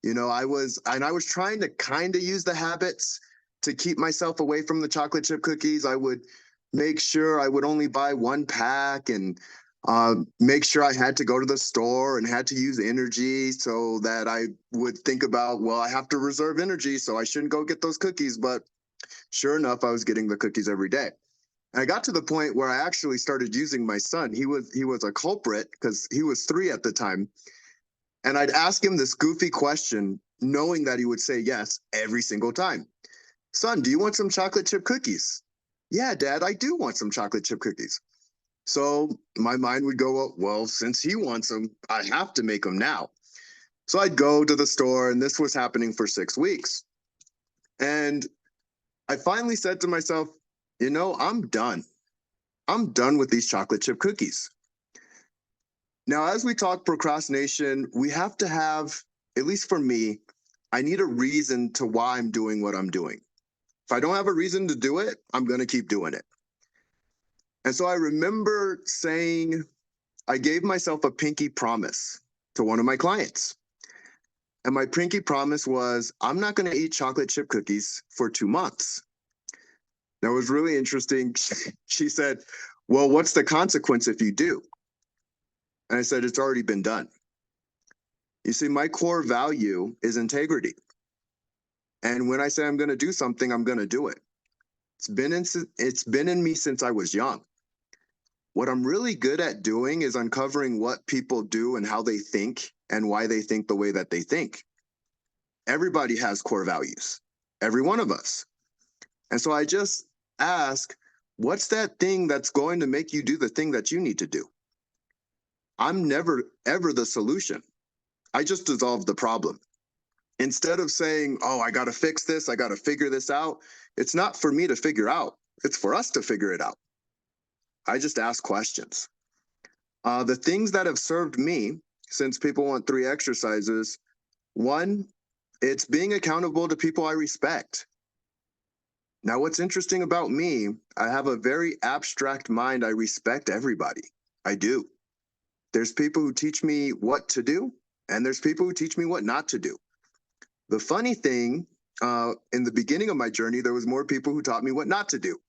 I was trying to kind of use the habits to keep myself away from the chocolate chip cookies. I would make sure I would only buy one pack and make sure I had to go to the store and had to use energy so that I would think about, well, I have to reserve energy, so I shouldn't go get those cookies. But sure enough, I was getting the cookies every day. And I got to the point where I actually started using my son. He was a culprit because he was 3 at the time. And I'd ask him this goofy question, knowing that he would say yes every single time. Son, do you want some chocolate chip cookies? Yeah, Dad, I do want some chocolate chip cookies. So my mind would go, well, since he wants them, I have to make them now. So I'd go to the store, and this was happening for 6 weeks. And I finally said to myself, I'm done. I'm done with these chocolate chip cookies. Now, as we talk procrastination, we have to have, at least for me, I need a reason to why I'm doing what I'm doing. If I don't have a reason to do it, I'm going to keep doing it. And so I remember saying, I gave myself a pinky promise to one of my clients. And my pinky promise was, I'm not going to eat chocolate chip cookies for 2 months. That was really interesting. She said, well, what's the consequence if you do? And I said, it's already been done. You see, my core value is integrity. And when I say I'm going to do something, I'm going to do it. It's been in me since I was young. What I'm really good at doing is uncovering what people do and how they think and why they think the way that they think. Everybody has core values, every one of us. And so I just ask, what's that thing that's going to make you do the thing that you need to do? I'm never, ever the solution. I just dissolve the problem. Instead of saying, oh, I got to fix this, I got to figure this out, it's not for me to figure out. It's for us to figure it out. I just ask questions. The things that have served me, since people want 3 exercises, 1, it's being accountable to people I respect. Now, what's interesting about me, I have a very abstract mind. I respect everybody. I do. There's people who teach me what to do, and there's people who teach me what not to do. The funny thing, in the beginning of my journey, there was more people who taught me what not to do.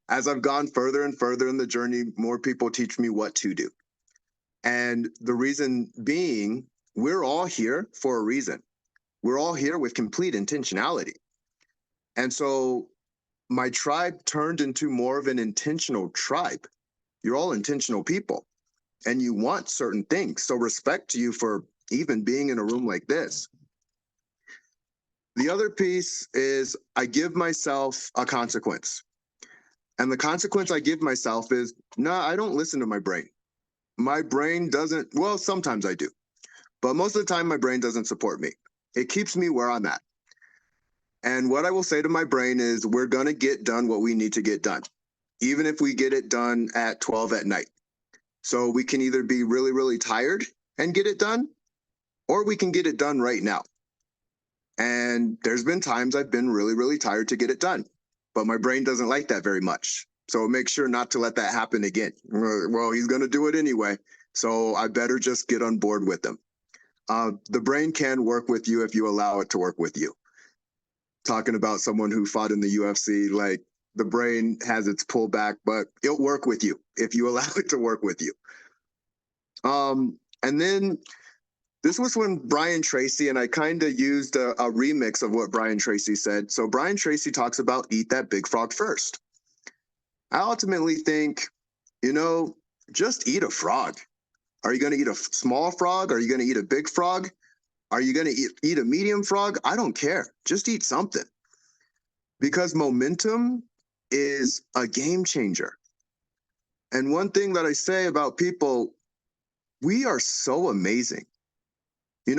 As I've gone further and further in the journey, more people teach me what to do. And the reason being, we're all here for a reason. We're all here with complete intentionality. And so my tribe turned into more of an intentional tribe. You're all intentional people and you want certain things. So respect to you for even being in a room like this. The other piece is I give myself a consequence. And the consequence I give myself is, I don't listen to my brain. My brain doesn't, well, sometimes I do, but most of the time my brain doesn't support me. It keeps me where I'm at. And what I will say to my brain is, we're going to get done what we need to get done, even if we get it done at 12 at night. So we can either be really, really tired and get it done, or we can get it done right now. And there's been times I've been really, really tired to get it done, but my brain doesn't like that very much. So make sure not to let that happen again. Well, he's going to do it anyway, so I better just get on board with him. The brain can work with you if you allow it to work with you. Talking about someone who fought in the UFC, like the brain has its pullback, but it'll work with you if you allow it to work with you. And then this was when Brian Tracy, and I kind of used a remix of what Brian Tracy said. So Brian Tracy talks about eat that big frog first. I ultimately think, just eat a frog. Are you going to eat a small frog? Are you going to eat a big frog? Are you going to eat a medium frog? I don't care. Just eat something. Because momentum is a game changer. And one thing that I say about people, we are so amazing.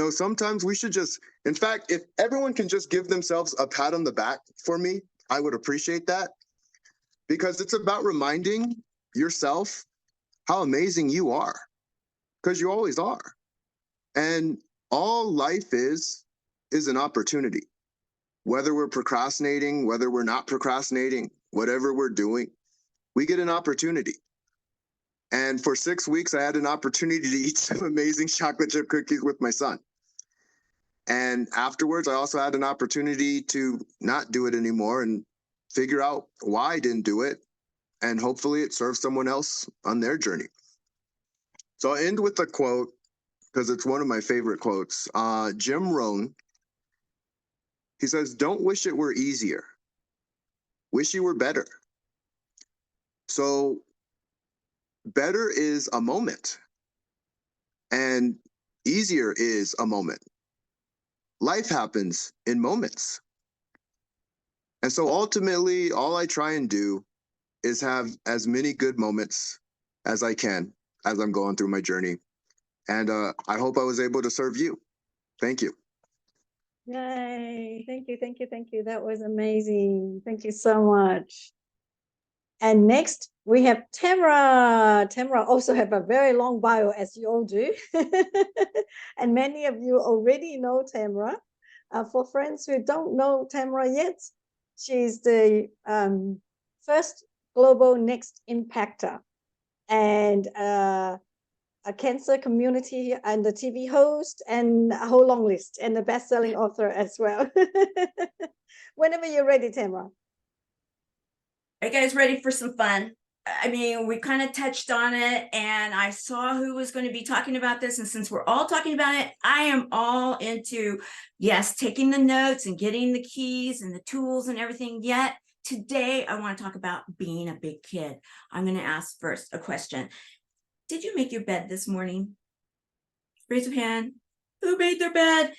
Sometimes we should just, in fact, if everyone can just give themselves a pat on the back for me, I would appreciate that. Because it's about reminding yourself how amazing you are. Because you always are. And all life is an opportunity. whether we're procrastinating, whether we're not procrastinating, whatever we're doing, we get an opportunity. And for 6 weeks, I had an opportunity to eat some amazing chocolate chip cookies with my son. And afterwards, I also had an opportunity to not do it anymore and figure out why I didn't do it. And hopefully it serves someone else on their journey. So I'll end with a quote because it's one of my favorite quotes. Jim Rohn, he says, "Don't wish it were easier. Wish you were better." So better is a moment and easier is a moment. Life happens in moments. And so ultimately, all I try and do is have as many good moments as I can as I'm going through my journey. And I hope I was able to serve you. Thank you. Yay. Thank you, thank you, thank you. That was amazing. Thank you so much. And next, we have Tamara. Tamara also have a very long bio, as you all do. And many of you already know Tamara. For friends who don't know Tamara yet, she's the first global next impactor and a cancer community and a TV host and a whole long list and a best-selling author as well. Whenever you're ready, Tamara. Are you guys ready for some fun? I mean, we kind of touched on it and I saw who was going to be talking about this. And since we're all talking about it, I am all into, yes, taking the notes and getting the keys and the tools and everything. Yet today, I want to talk about being a big kid. I'm going to ask first a question. Did you make your bed this morning? Raise your hand. Who made their bed?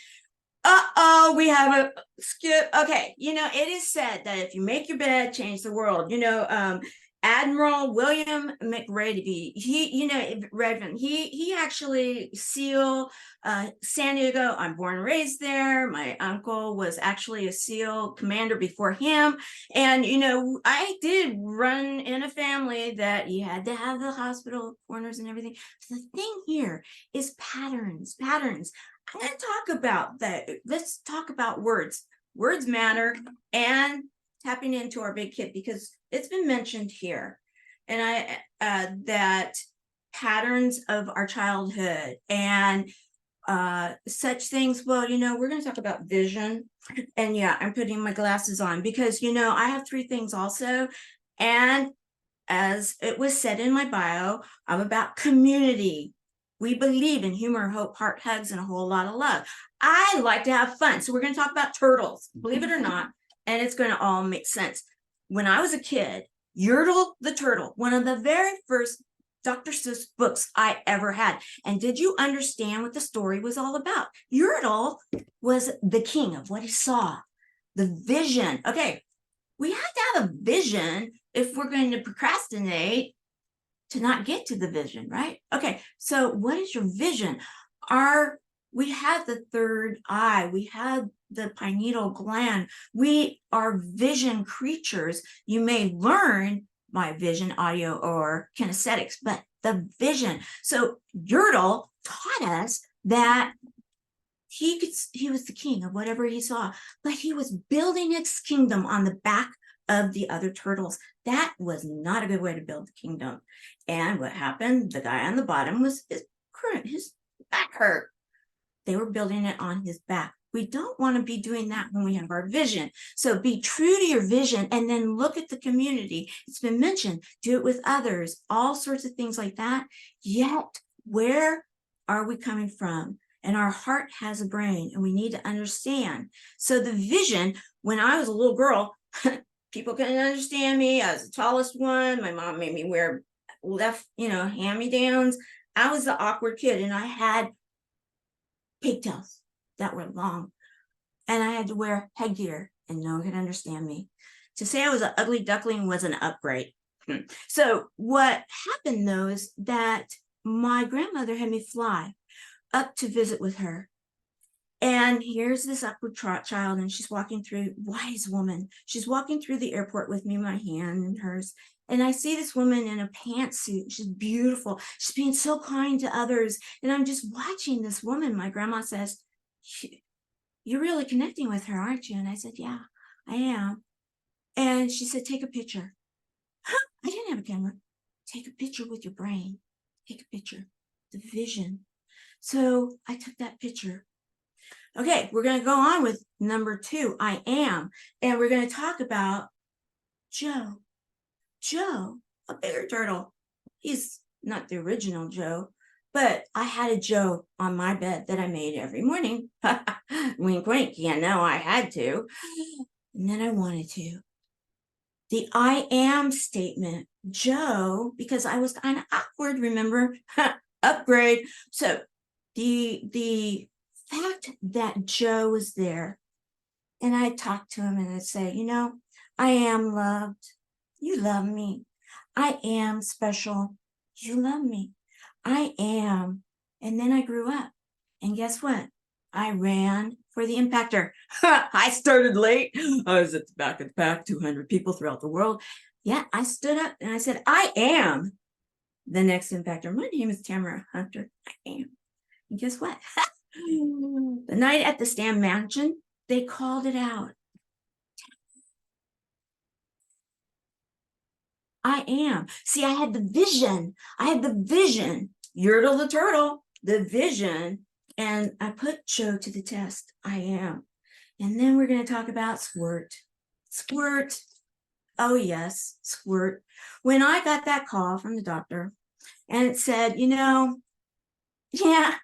Uh-oh, we have a skip. Okay, you know, it is said that if you make your bed, change the world. You know, Admiral William McRae, he actually SEAL San Diego. I'm born and raised there. My uncle was actually a SEAL commander before him. And, you know, I did run in a family that you had to have the hospital corners and everything. So the thing here is patterns. I'm going to talk about that. Let's talk about words. Words matter and tapping into our big kid because it's been mentioned here. And that patterns of our childhood and such things. Well, you know, we're going to talk about vision. And yeah, I'm putting my glasses on because, you know, I have 3 things also. And as it was said in my bio, I'm about community. We believe in humor, hope, heart hugs, and a whole lot of love. I like to have fun. So we're going to talk about turtles, believe it or not, and it's going to all make sense. When I was a kid, Yertle the Turtle, one of the very first Dr. Seuss books I ever had. And did you understand what the story was all about? Yertle was the king of what he saw, the vision. Okay, we have to have a vision if we're going to procrastinate to not get to the vision, right? Okay, so what is your vision? We have the third eye, we have the pineal gland, we are vision creatures. You may learn by vision, audio, or kinesthetics, but the vision. So Yertle taught us that he was the king of whatever he saw, but he was building his kingdom on the back of the other turtles. That was not a good way to build the kingdom. And what happened? The guy on the bottom was his back hurt. They were building it on his back. We don't want to be doing that when we have our vision. So be true to your vision and then look at the community. It's been mentioned, do it with others, all sorts of things like that. Yet, where are we coming from? And our heart has a brain and we need to understand. So the vision, when I was a little girl, people couldn't understand me. I was the tallest one. My mom made me wear hand-me-downs. I was the awkward kid and I had pigtails that were long and I had to wear headgear and no one could understand me. To say I was an ugly duckling was an upgrade. So what happened though is that my grandmother had me fly up to visit with her. And here's this upward child, and she's walking through, wise woman. She's walking through the airport with me, my hand in hers. And I see this woman in a pantsuit. She's beautiful. She's being so kind to others. And I'm just watching this woman. My grandma says, you're really connecting with her, aren't you? And I said, yeah, I am. And she said, take a picture. I didn't have a camera. Take a picture with your brain. Take a picture. The vision. So I took that picture. Okay, we're going to go on with number 2, I am. And we're going to talk about Joe. Joe, a bigger turtle. He's not the original Joe, but I had a Joe on my bed that I made every morning. Wink, wink. Yeah, no, I had to. And then I wanted to. The I am statement, Joe, because I was kind of awkward, remember? Upgrade. So the fact that Joe was there and I talked to him and I'd say, you know, I am loved. You love me. I am special. You love me. I am. And then I grew up. And guess what? I ran for the Impactor. I started late. I was at the back of the pack, 200 people throughout the world. Yeah, I stood up and I said, I am the next Impactor. My name is Tamara Hunter. I am. And guess what? The night at the Stam Mansion, they called it out. I am. See, I had the vision. I had the vision. Yertle the turtle, the vision. And I put Joe to the test. I am. And then we're going to talk about squirt. Squirt. Oh, yes, squirt. When I got that call from the doctor and it said, you know, yeah,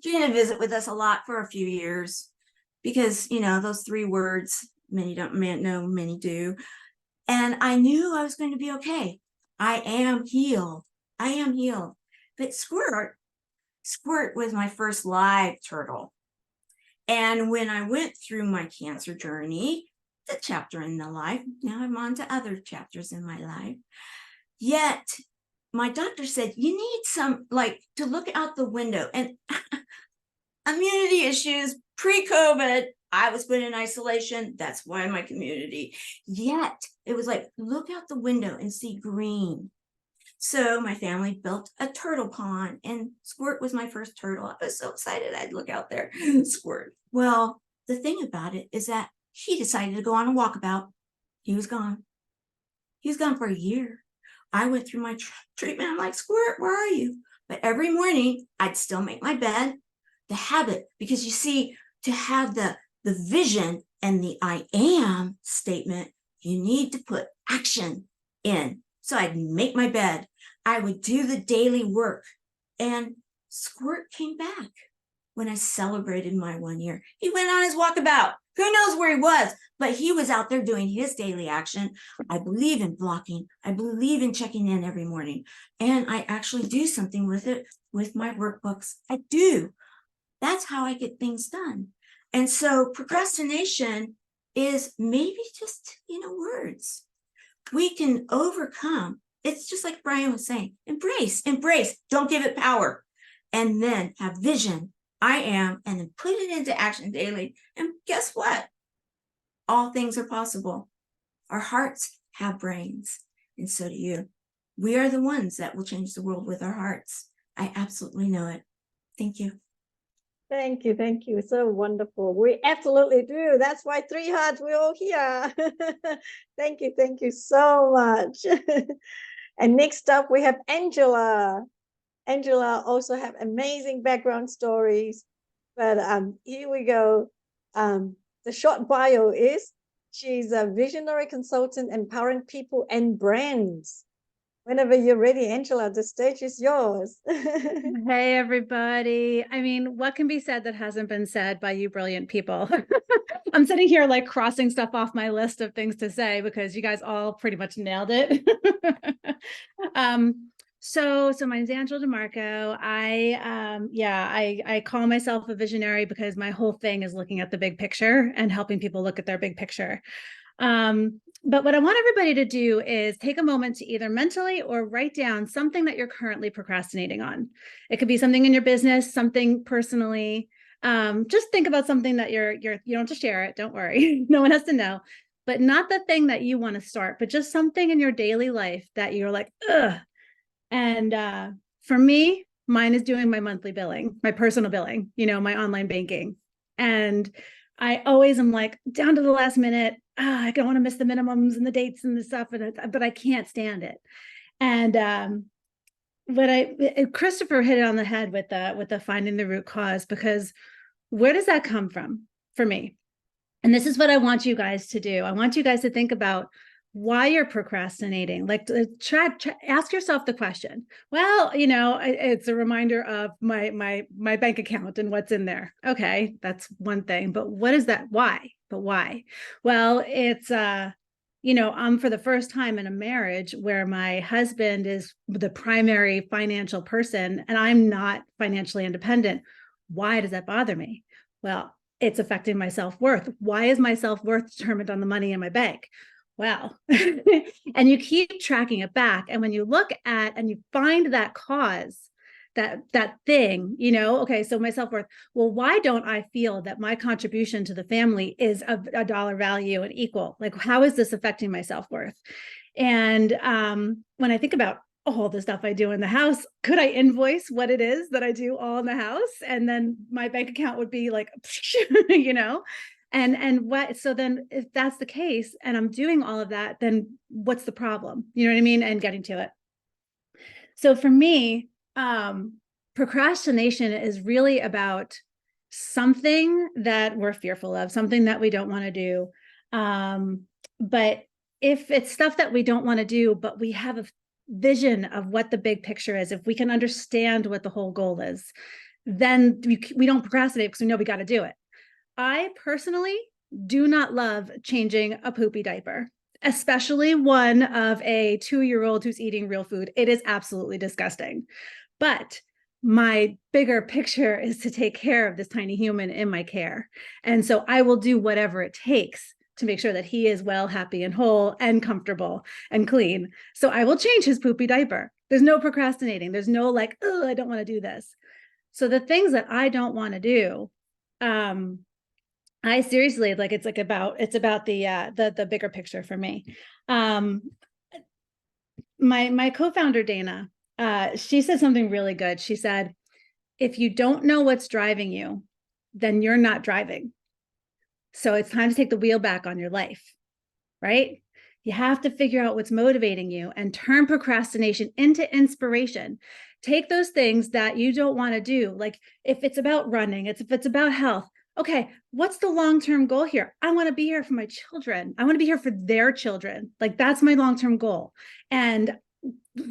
you're going to visit with us a lot for a few years because, you know, those 3 words, many don't know, many do. And I knew I was going to be okay. I am healed. I am healed. But Squirt was my first live turtle. And when I went through my cancer journey, the chapter in the life, now I'm on to other chapters in my life. Yet my doctor said, you need some, like, to look out the window. And immunity issues, pre-COVID, I was put in isolation. That's why my community. Yet it was like, look out the window and see green. So my family built a turtle pond and Squirt was my first turtle. I was so excited I'd look out there. Squirt. Well, the thing about it is that he decided to go on a walkabout. He was gone. He was gone for a year. I went through my treatment. I'm like, Squirt, where are you? But every morning I'd still make my bed. The habit, because you see, to have the vision and the I am statement, you need to put action in. So I'd make my bed. I would do the daily work. And Squirt came back when I celebrated my 1 year. He went on his walkabout. Who knows where he was? But he was out there doing his daily action. I believe in blocking. I believe in checking in every morning. And I actually do something with it with my workbooks. I do. That's how I get things done. And so procrastination is maybe just, you know, words. We can overcome. It's just like Brian was saying, embrace, don't give it power. And then have vision, I am, and then put it into action daily. And guess what? All things are possible. Our hearts have brains, and so do you. We are the ones that will change the world with our hearts. I absolutely know it. Thank you. Thank you. Thank you. So wonderful. We absolutely do. That's why 3 hearts, we're all here. Thank you. Thank you so much. And next up, we have Angela. Angela also have amazing background stories. But here we go. The short bio is she's a visionary consultant empowering people and brands. Whenever you're ready, Angela, the stage is yours. Hey, everybody. I mean, what can be said that hasn't been said by you brilliant people? I'm sitting here like crossing stuff off my list of things to say because you guys all pretty much nailed it. So my name's Angela DeMarco. I call myself a visionary because my whole thing is looking at the big picture and helping people look at their big picture. But what I want everybody to do is take a moment to either mentally or write down something that you're currently procrastinating on. It could be something in your business, something personally. Just think about something that you don't have to share it. Don't worry. No one has to know, but not the thing that you want to start, but just something in your daily life that you're like, ugh. And for me, mine is doing my monthly billing, my personal billing, you know, my online banking. And I always am like down to the last minute. I don't want to miss the minimums and the dates and the stuff, but I can't stand it. And but Christopher hit it on the head with the finding the root cause, because where does that come from for me? And this is what I want you guys to do. I want you guys to think about why you're procrastinating. Like, try ask yourself the question. Well, it's a reminder of my bank account and what's in there. Okay, that's one thing. But what is that? Why? But why? Well, it's I'm for the first time in a marriage where my husband is the primary financial person and I'm not financially independent. Why does that bother me? Well, it's affecting my self-worth. Why is my self-worth determined on the money in my bank? Well, and you keep tracking it back. And when you look at and you find that cause, that thing, okay, so my self-worth, well, why don't I feel that my contribution to the family is a dollar value and equal? Like, how is this affecting my self-worth? And when I think about all the stuff I do in the house, could I invoice what it is that I do all in the house? And then my bank account would be like, and what, so then if that's the case, and I'm doing all of that, then what's the problem? You know what I mean? And getting to it. So for me, procrastination is really about something that we're fearful of, something that we don't want to do. But if it's stuff that we don't want to do, but we have a vision of what the big picture is, if we can understand what the whole goal is, then we don't procrastinate because we know we got to do it. I personally do not love changing a poopy diaper, especially one of a 2-year-old who's eating real food. It is absolutely disgusting. But my bigger picture is to take care of this tiny human in my care. And so I will do whatever it takes to make sure that he is well, happy, and whole, and comfortable, and clean. So I will change his poopy diaper. There's no procrastinating. There's no like, oh, I don't want to do this. So the things that I don't want to do, I seriously, like, it's about the bigger picture for me. My co-founder, Dana, she said something really good. She said, if you don't know what's driving you, then you're not driving. So it's time to take the wheel back on your life, right? You have to figure out what's motivating you and turn procrastination into inspiration. Take those things that you don't want to do. Like if it's about running, if it's about health, okay, what's the long-term goal here? I want to be here for my children. I want to be here for their children. Like that's my long-term goal. And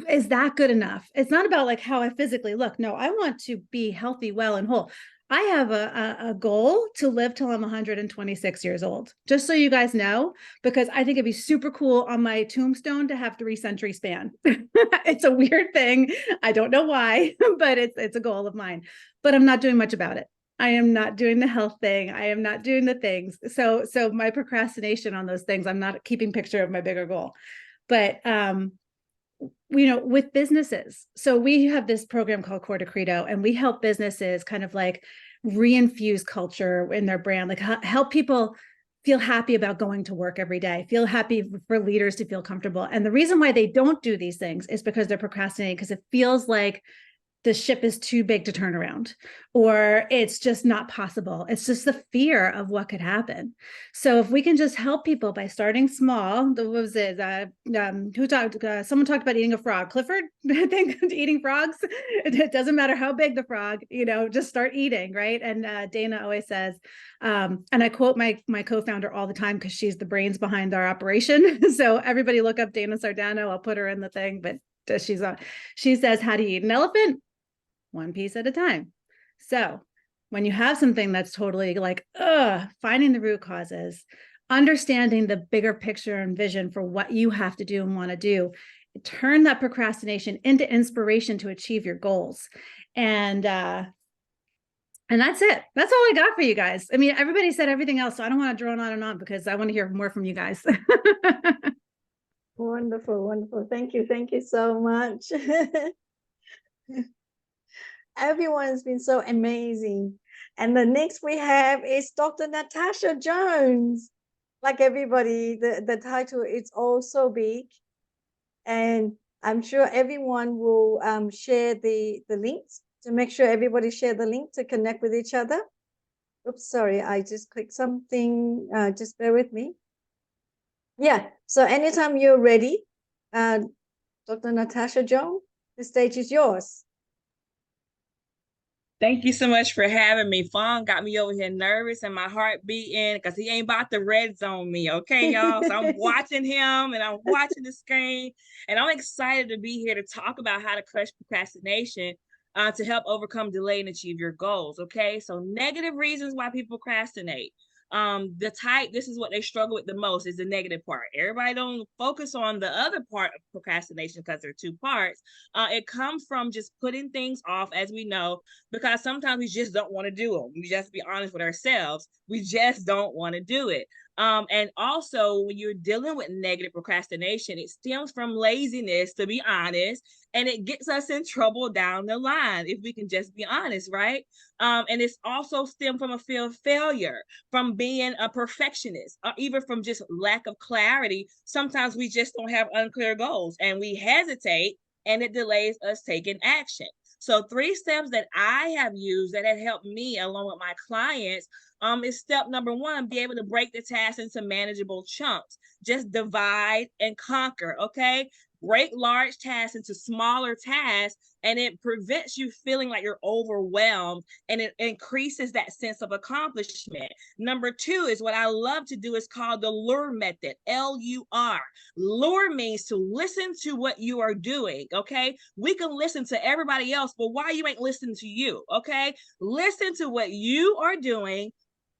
is that good enough? It's not about like how I physically look. No, I want to be healthy, well, and whole. I have a goal to live till I'm 126 years old, just so you guys know, because I think it'd be super cool on my tombstone to have 3 century span. It's a weird thing. I don't know why, but it's a goal of mine, but I'm not doing much about it. I am not doing the health thing. I am not doing the things. So my procrastination on those things, I'm not keeping picture of my bigger goal. But with businesses. So we have this program called Core to Credo, and we help businesses kind of like reinfuse culture in their brand, like help people feel happy about going to work every day, feel happy for leaders to feel comfortable. And the reason why they don't do these things is because they're procrastinating, because it feels like the ship is too big to turn around, or it's just not possible. It's just the fear of what could happen. So if we can just help people by starting small, what was it? Someone talked about eating a frog. Clifford, I think, eating frogs. It doesn't matter how big the frog, just start eating, right? And Dana always says, and I quote my co-founder all the time because she's the brains behind our operation. So everybody look up Dana Sardano. I'll put her in the thing, but she says, how do you eat an elephant? One piece at a time. So when you have something that's totally like, finding the root causes, understanding the bigger picture and vision for what you have to do and want to do, turn that procrastination into inspiration to achieve your goals. And that's it. That's all I got for you guys. I mean, everybody said everything else, so I don't want to drone on and on because I want to hear more from you guys. Wonderful, wonderful. Thank you so much. Everyone's been so amazing. And the next we have is Dr. Natasha Jones. Like everybody, the title is all so big. And I'm sure everyone will share the links to make sure everybody share the link to connect with each other. Oops, sorry, I just clicked something. Just bear with me. Yeah, so anytime you're ready, Dr. Natasha Jones, the stage is yours. Thank you so much for having me. Fong got me over here nervous and my heart beating because he ain't about to red zone me, okay, y'all? So I'm watching him and I'm watching the screen, and I'm excited to be here to talk about how to crush procrastination to help overcome, delay, and achieve your goals, okay? So negative reasons why people procrastinate. This is what they struggle with the most, is the negative part. Everybody don't focus on the other part of procrastination because there are two parts. It comes from just putting things off, as we know, because sometimes we just don't want to do them. We just be honest with ourselves. We just don't want to do it. And also, when you're dealing with negative procrastination, it stems from laziness, to be honest, and it gets us in trouble down the line, if we can just be honest, right? And it's also stemmed from a fear of failure, from being a perfectionist, or even from just lack of clarity. Sometimes we just don't have unclear goals and we hesitate, and it delays us taking action. So 3 steps that I have used that have helped me along with my clients is step number 1, be able to break the task into manageable chunks. Just divide and conquer, okay? Break large tasks into smaller tasks, and it prevents you feeling like you're overwhelmed, and it increases that sense of accomplishment. Number 2 is what I love to do, is called the lure method, L-U-R. Lure means to listen to what you are doing, okay? We can listen to everybody else, but why you ain't listening to you, okay? Listen to what you are doing,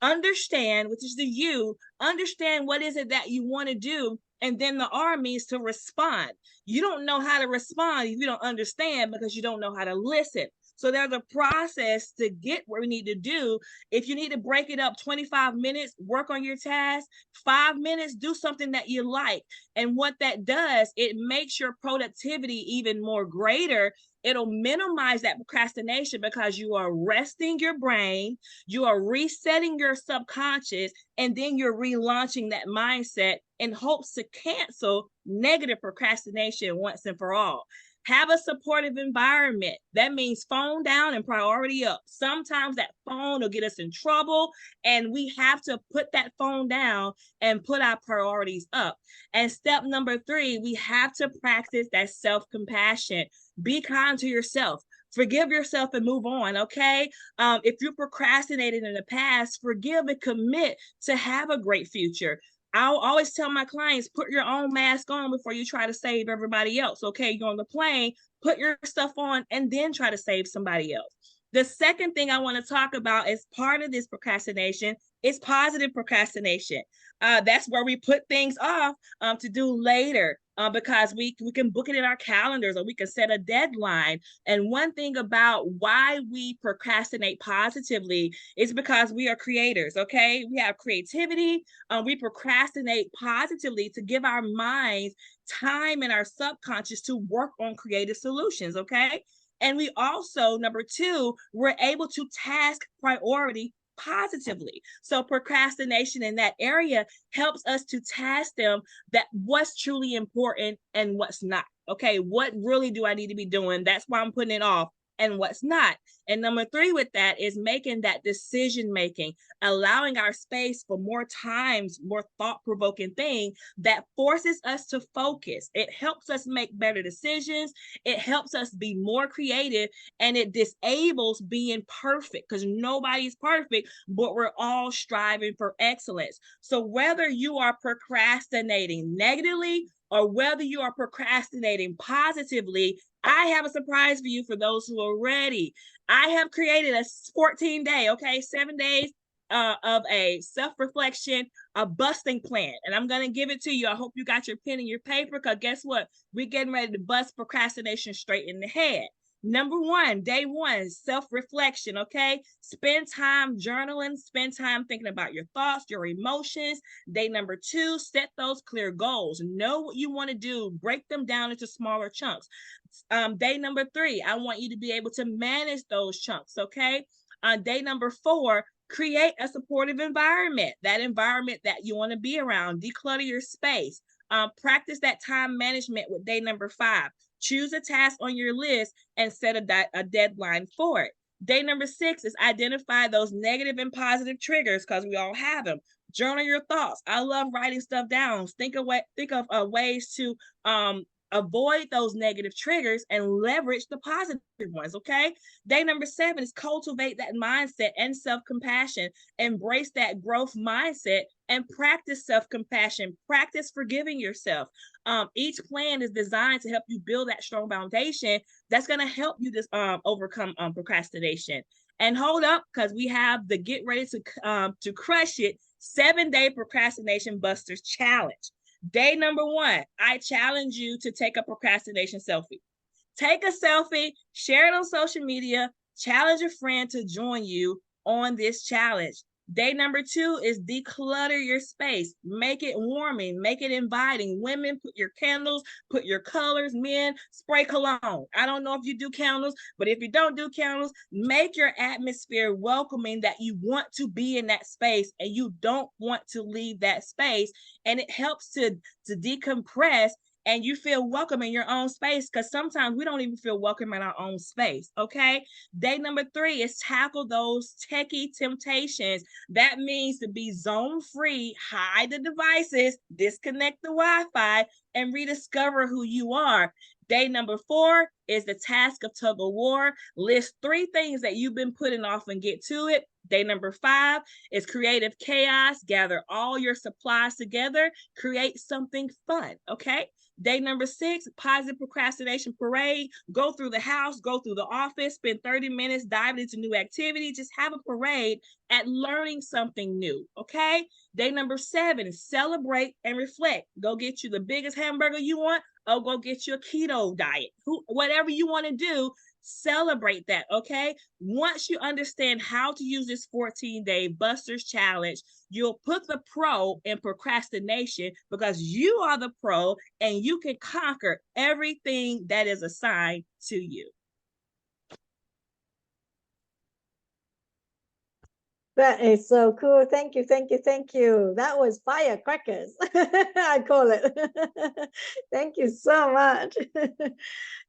understand, which is the you, understand what is it that you want to do, and then the R means to respond. You don't know how to respond if you don't understand, because you don't know how to listen. So there's a process to get where we need to do. If you need to break it up 25 minutes, work on your task, 5 minutes, do something that you like. And what that does, it makes your productivity even more greater. It'll minimize that procrastination because you are resting your brain, you are resetting your subconscious, and then you're relaunching that mindset in hopes to cancel negative procrastination once and for all. Have a supportive environment. That means phone down and priority up. Sometimes that phone will get us in trouble, and we have to put that phone down and put our priorities up. And step number 3, we have to practice that self-compassion. Be kind to yourself. Forgive yourself and move on, okay? If you procrastinated in the past, forgive and commit to have a great future. I'll always tell my clients, put your own mask on before you try to save everybody else, okay? You're on the plane, put your stuff on, and then try to save somebody else. The second thing I want to talk about as part of this procrastination is positive procrastination. That's where we put things off to do later because we can book it in our calendars, or we can set a deadline. And one thing about why we procrastinate positively is because we are creators, okay? We have creativity. We procrastinate positively to give our minds time in our subconscious to work on creative solutions, okay? And we also, number 2, we're able to task priority positively. So procrastination in that area helps us to task them that what's truly important and what's not. Okay, what really do I need to be doing? That's why I'm putting it off, and what's not. And number 3 with that is making that decision making, allowing our space for more times, more thought-provoking thing that forces us to focus. It helps us make better decisions. It helps us be more creative, and it disables being perfect, because nobody's perfect, but we're all striving for excellence. So whether you are procrastinating negatively or whether you are procrastinating positively, I have a surprise for you for those who are ready. I have created a 14-day, okay, 7 days of a self-reflection, a busting plan. And I'm going to give it to you. I hope you got your pen and your paper, because guess what? We're getting ready to bust procrastination straight in the head. Number 1, day 1, self-reflection, okay? Spend time journaling, spend time thinking about your thoughts, your emotions. Day number 2, set those clear goals. Know what you want to do, break them down into smaller chunks. Day number 3, I want you to be able to manage those chunks, okay? Day number 4, create a supportive environment, that environment that you want to be around. Declutter your space. Practice that time management with day number 5. Choose a task on your list and set a deadline for it. Day number 6 is identify those negative and positive triggers, because we all have them. Journal your thoughts. I love writing stuff down. Think of ways to avoid those negative triggers and leverage the positive ones. Okay. Day number 7 is cultivate that mindset and self-compassion. Embrace that growth mindset and practice self-compassion. Practice forgiving yourself. Each plan is designed to help you build that strong foundation that's going to help you overcome procrastination. And hold up, because we have the Get Ready to Crush It 7-day procrastination busters challenge. Day number 1, I challenge you to take a procrastination selfie. Take a selfie, share it on social media, challenge a friend to join you on this challenge. Day number 2 is declutter your space. Make it warming, make it inviting. Women, put your candles, put your colors. Men, spray cologne. I don't know if you do candles, but if you don't do candles, make your atmosphere welcoming, that you want to be in that space and you don't want to leave that space. And it helps to decompress, and you feel welcome in your own space, because sometimes we don't even feel welcome in our own space. Okay. Day number 3 is tackle those techie temptations. That means to be zone free, hide the devices, disconnect the Wi-Fi, and rediscover who you are. Day number 4 is the task of tug of war. List 3 things that you've been putting off and get to it. Day number 5 is creative chaos. Gather all your supplies together, create something fun. Okay. Day number 6, positive procrastination parade. Go through the house, go through the office, spend 30 minutes diving into new activity. Just have a parade at learning something new. Okay. Day number 7, celebrate and reflect. Go get you the biggest hamburger you want, or go get you a keto diet. Whatever you want to do, celebrate that. Okay. Once you understand how to use this 14-day Busters Challenge, you'll put the pro in procrastination, because you are the pro and you can conquer everything that is assigned to you. That is so cool. Thank you, thank you, thank you. That was firecrackers, I call it. Thank you so much.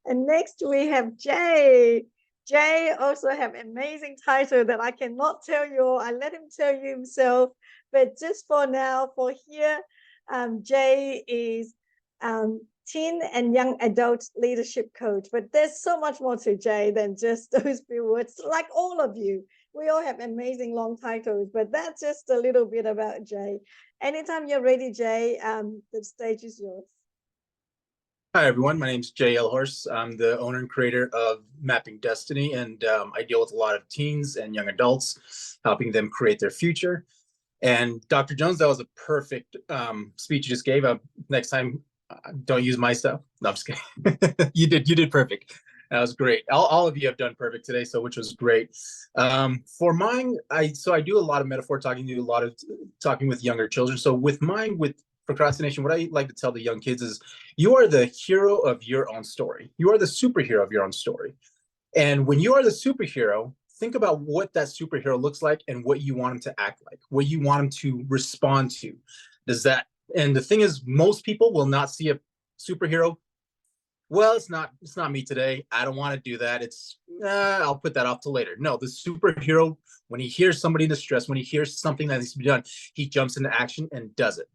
And next we have Jay. Jay also have amazing title that I cannot tell you all. I let him tell you himself. But just for now, for here, Jay is teen and young adult leadership coach. But there's so much more to Jay than just those few words, like all of you. We all have amazing long titles, but that's just a little bit about Jay. Anytime you're ready, Jay, the stage is yours. Hi, everyone. My name is Jay Elhorst. I'm the owner and creator of Mapping Destiny, and I deal with a lot of teens and young adults, helping them create their future. And Dr. Jones, that was a perfect speech you just gave. Next time, don't use my stuff. No, I'm just kidding. You did perfect. That was great. All of you have done perfect today, which was great. For mine, I do a lot of metaphor talking, do a lot of talking with younger children. So with mine, with procrastination, what I like to tell the young kids is, you are the hero of your own story. You are the superhero of your own story. And when you are the superhero, think about what that superhero looks like and what you want him to act like, what you want him to respond to. And the thing is, most people will not see a superhero. Well, it's not me today. I don't want to do that. I'll put that off till later. No, the superhero, when he hears somebody in distress, when he hears something that needs to be done, he jumps into action and does it.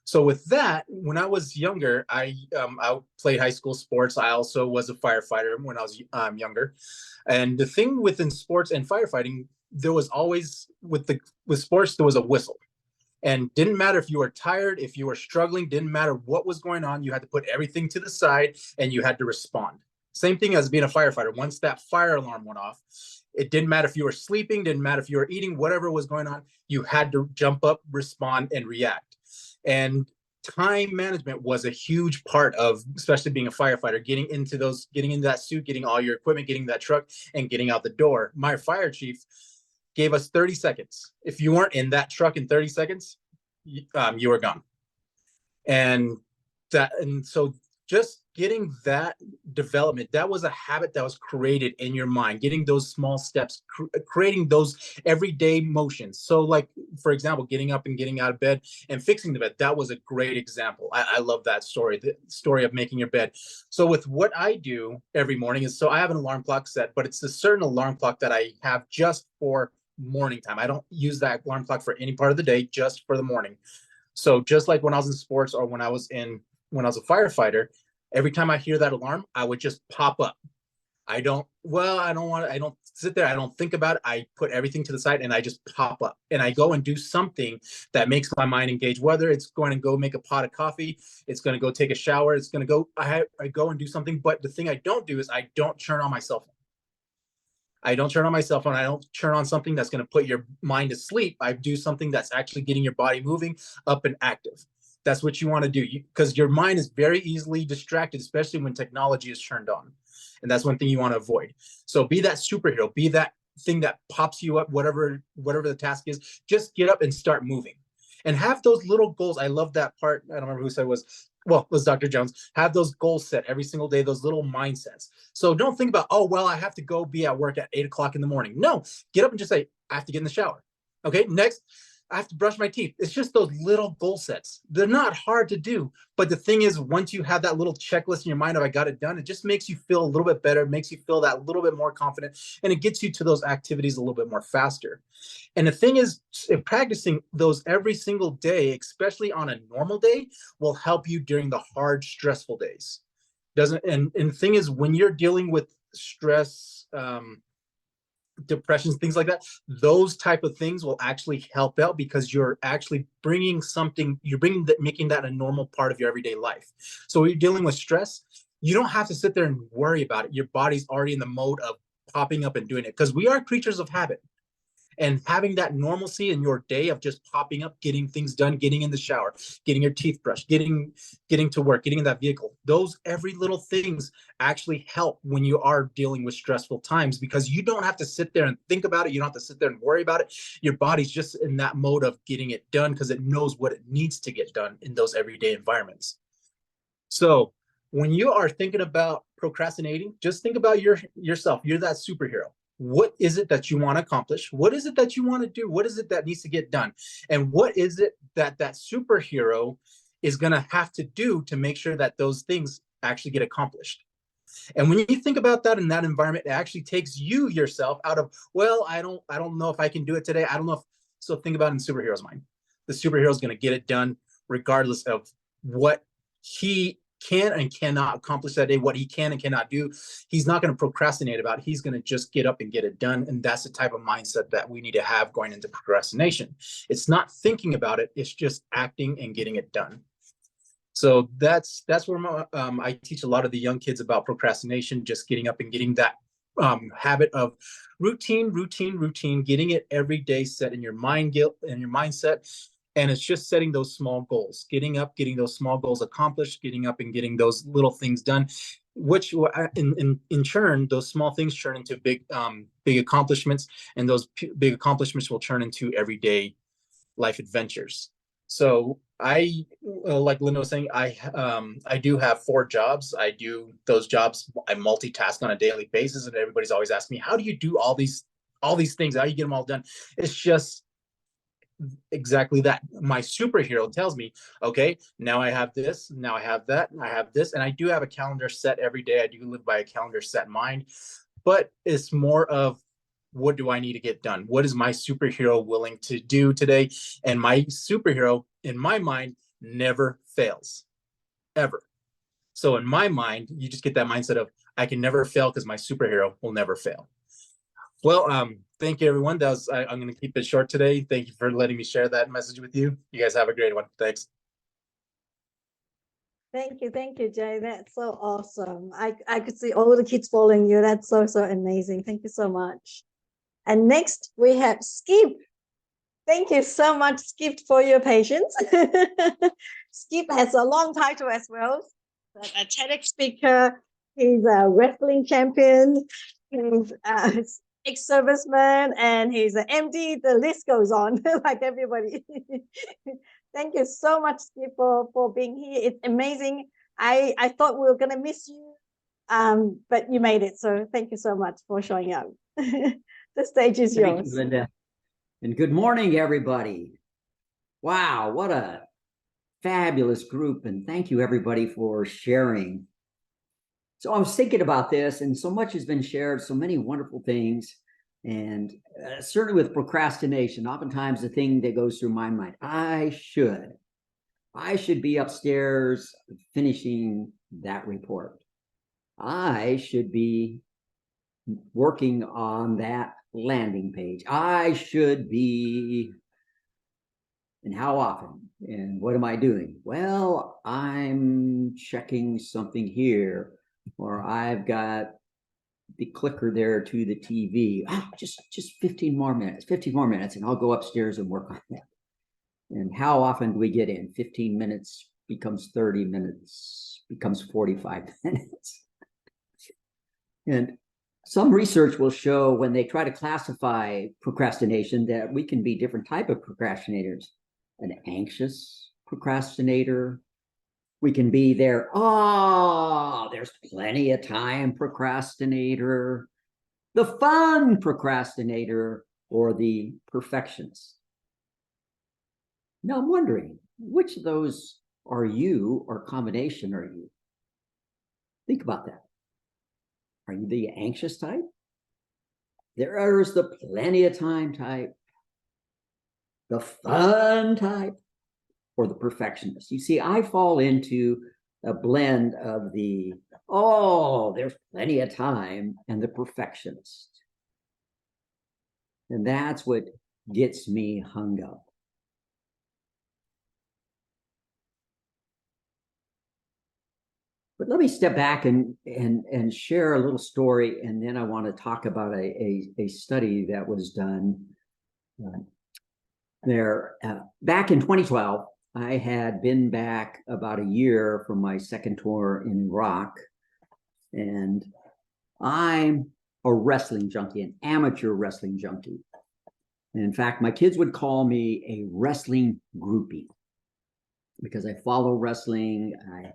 So with that, when I was younger, I played high school sports. I also was a firefighter when I was younger. And the thing within sports and firefighting, there was always, with sports, there was a whistle. And didn't matter if you were tired, if you were struggling, didn't matter what was going on, you had to put everything to the side and you had to respond. Same thing as being a firefighter. Once that fire alarm went off, it didn't matter if you were sleeping, didn't matter if you were eating, whatever was going on, you had to jump up, respond, and react. And time management was a huge part of, especially being a firefighter, getting into that suit, getting all your equipment, getting that truck, and getting out the door. My fire chief gave us 30 seconds. If you weren't in that truck in 30 seconds, you were gone. And so just getting that development, that was a habit that was created in your mind, getting those small steps, creating those everyday motions. So like, for example, getting up and getting out of bed and fixing the bed, that was a great example. I love that story, the story of making your bed. So with what I do every morning is, so I have an alarm clock set, but it's a certain alarm clock that I have just for morning time. I don't use that alarm clock for any part of the day, just for the morning. So just like when I was in sports or when I was a firefighter, every time I hear that alarm, I would just pop up. I don't sit there. I don't think about it. I put everything to the side and I just pop up and I go and do something that makes my mind engage, whether it's going to go make a pot of coffee, it's going to go take a shower, it's going to go, I go and do something. But the thing I don't do is I don't turn on my cell phone. I don't turn on my cell phone. I don't turn on something that's going to put your mind to sleep. I do something that's actually getting your body moving, up and active. That's what you want to do, because your mind is very easily distracted, especially when technology is turned on. And that's one thing you want to avoid. So be that superhero, be that thing that pops you up, whatever the task is. Just get up and start moving. And have those little goals. I love that part. I don't remember who said it was. Well, it was Dr. Jones. Have those goals set every single day, those little mindsets. So don't think about, oh, well, I have to go be at work at 8 o'clock in the morning. No, get up and just say, I have to get in the shower. Okay, next, I have to brush my teeth. It's just those little goal sets. They're not hard to do. But the thing is, once you have that little checklist in your mind of I got it done, it just makes you feel a little bit better, makes you feel that little bit more confident, and it gets you to those activities a little bit more faster. And the thing is, practicing those every single day, especially on a normal day, will help you during the hard, stressful days. And the thing is, when you're dealing with stress, depressions, things like that, those type of things will actually help out because you're actually bringing something, making that a normal part of your everyday life. So when you're dealing with stress, you don't have to sit there and worry about it. Your body's already in the mode of popping up and doing it, because we are creatures of habit. And having that normalcy in your day of just popping up, getting things done, getting in the shower, getting your teeth brushed, getting to work, getting in that vehicle, those every little things actually help when you are dealing with stressful times, because you don't have to sit there and think about it. You don't have to sit there and worry about it. Your body's just in that mode of getting it done because it knows what it needs to get done in those everyday environments. So when you are thinking about procrastinating, just think about yourself. You're that superhero. What is it that you want to accomplish? What is it that you want to do? What is it that needs to get done? And what is it that superhero is going to have to do to make sure that those things actually get accomplished? And when you think about that in that environment, it actually takes you yourself out of, well, I don't know if I can do it today. I don't know if, so think about it in superhero's mind. The superhero is going to get it done regardless of what he can and cannot accomplish that day, what he can and cannot do. He's not going to procrastinate about it. He's going to just get up and get it done. And that's the type of mindset that we need to have going into procrastination. It's not thinking about it. It's just acting and getting it done. So that's where I teach a lot of the young kids about procrastination, just getting up and getting that habit of routine, getting it every day set in your mindset. And it's just setting those small goals, getting up, getting those small goals accomplished, getting up and getting those little things done, which in turn, those small things turn into big accomplishments, and those big accomplishments will turn into everyday life adventures. So like Linda was saying, I do have 4 jobs. I do those jobs. I multitask on a daily basis, and everybody's always asking me, how do you do all these things? How do you get them all done? It's just exactly that. My superhero tells me, okay, now I have this, now I have that, I have this, and I do have a calendar set every day. I do live by a calendar set mind, but it's more of, what do I need to get done? What is my superhero willing to do today? And my superhero, in my mind, never fails, ever. So in my mind, you just get that mindset of, I can never fail because my superhero will never fail. Well, thank you, everyone. I'm going to keep it short today. Thank you for letting me share that message with you. You guys have a great one. Thanks. Thank you, Jay. That's so awesome. I could see all the kids following you. That's so amazing. Thank you so much. And next we have Skip. Thank you so much, Skip, for your patience. Skip has a long title as well. A TEDx speaker. He's a wrestling champion. He's ex-serviceman, and he's an MD. The list goes on, like everybody. Thank you so much, Skip, for being here. It's amazing I thought we were gonna miss you, but you made it. So thank you so much for showing up. The stage is Thank yours. you, Linda. And good morning, everybody. Wow, what a fabulous group. And thank you, everybody, for sharing. So I was thinking about this, and so much has been shared, so many wonderful things. And certainly with procrastination, oftentimes the thing that goes through my mind, I should be upstairs finishing that report. I should be working on that landing page. I should be, and how often? And what am I doing? Well, I'm checking something here, or I've got the clicker there to the TV. Just 15 more minutes, and I'll go upstairs and work on that. And how often do we get in? 15 minutes becomes 30 minutes, becomes 45 minutes. And some research will show when they try to classify procrastination that we can be different type of procrastinators. An anxious procrastinator. We can be there, there's plenty of time procrastinator, the fun procrastinator, or the perfectionist. Now I'm wondering, which of those are you, or combination are you? Think about that. Are you the anxious type? There's the plenty of time type, the fun type, or the perfectionist. You see, I fall into a blend of the, there's plenty of time, and the perfectionist. And that's what gets me hung up. But let me step back and share a little story, and then I want to talk about a study that was done there. Back in 2012, I had been back about a year from my second tour in Iraq, and I'm a wrestling junkie, an amateur wrestling junkie. And in fact, my kids would call me a wrestling groupie because I follow wrestling. I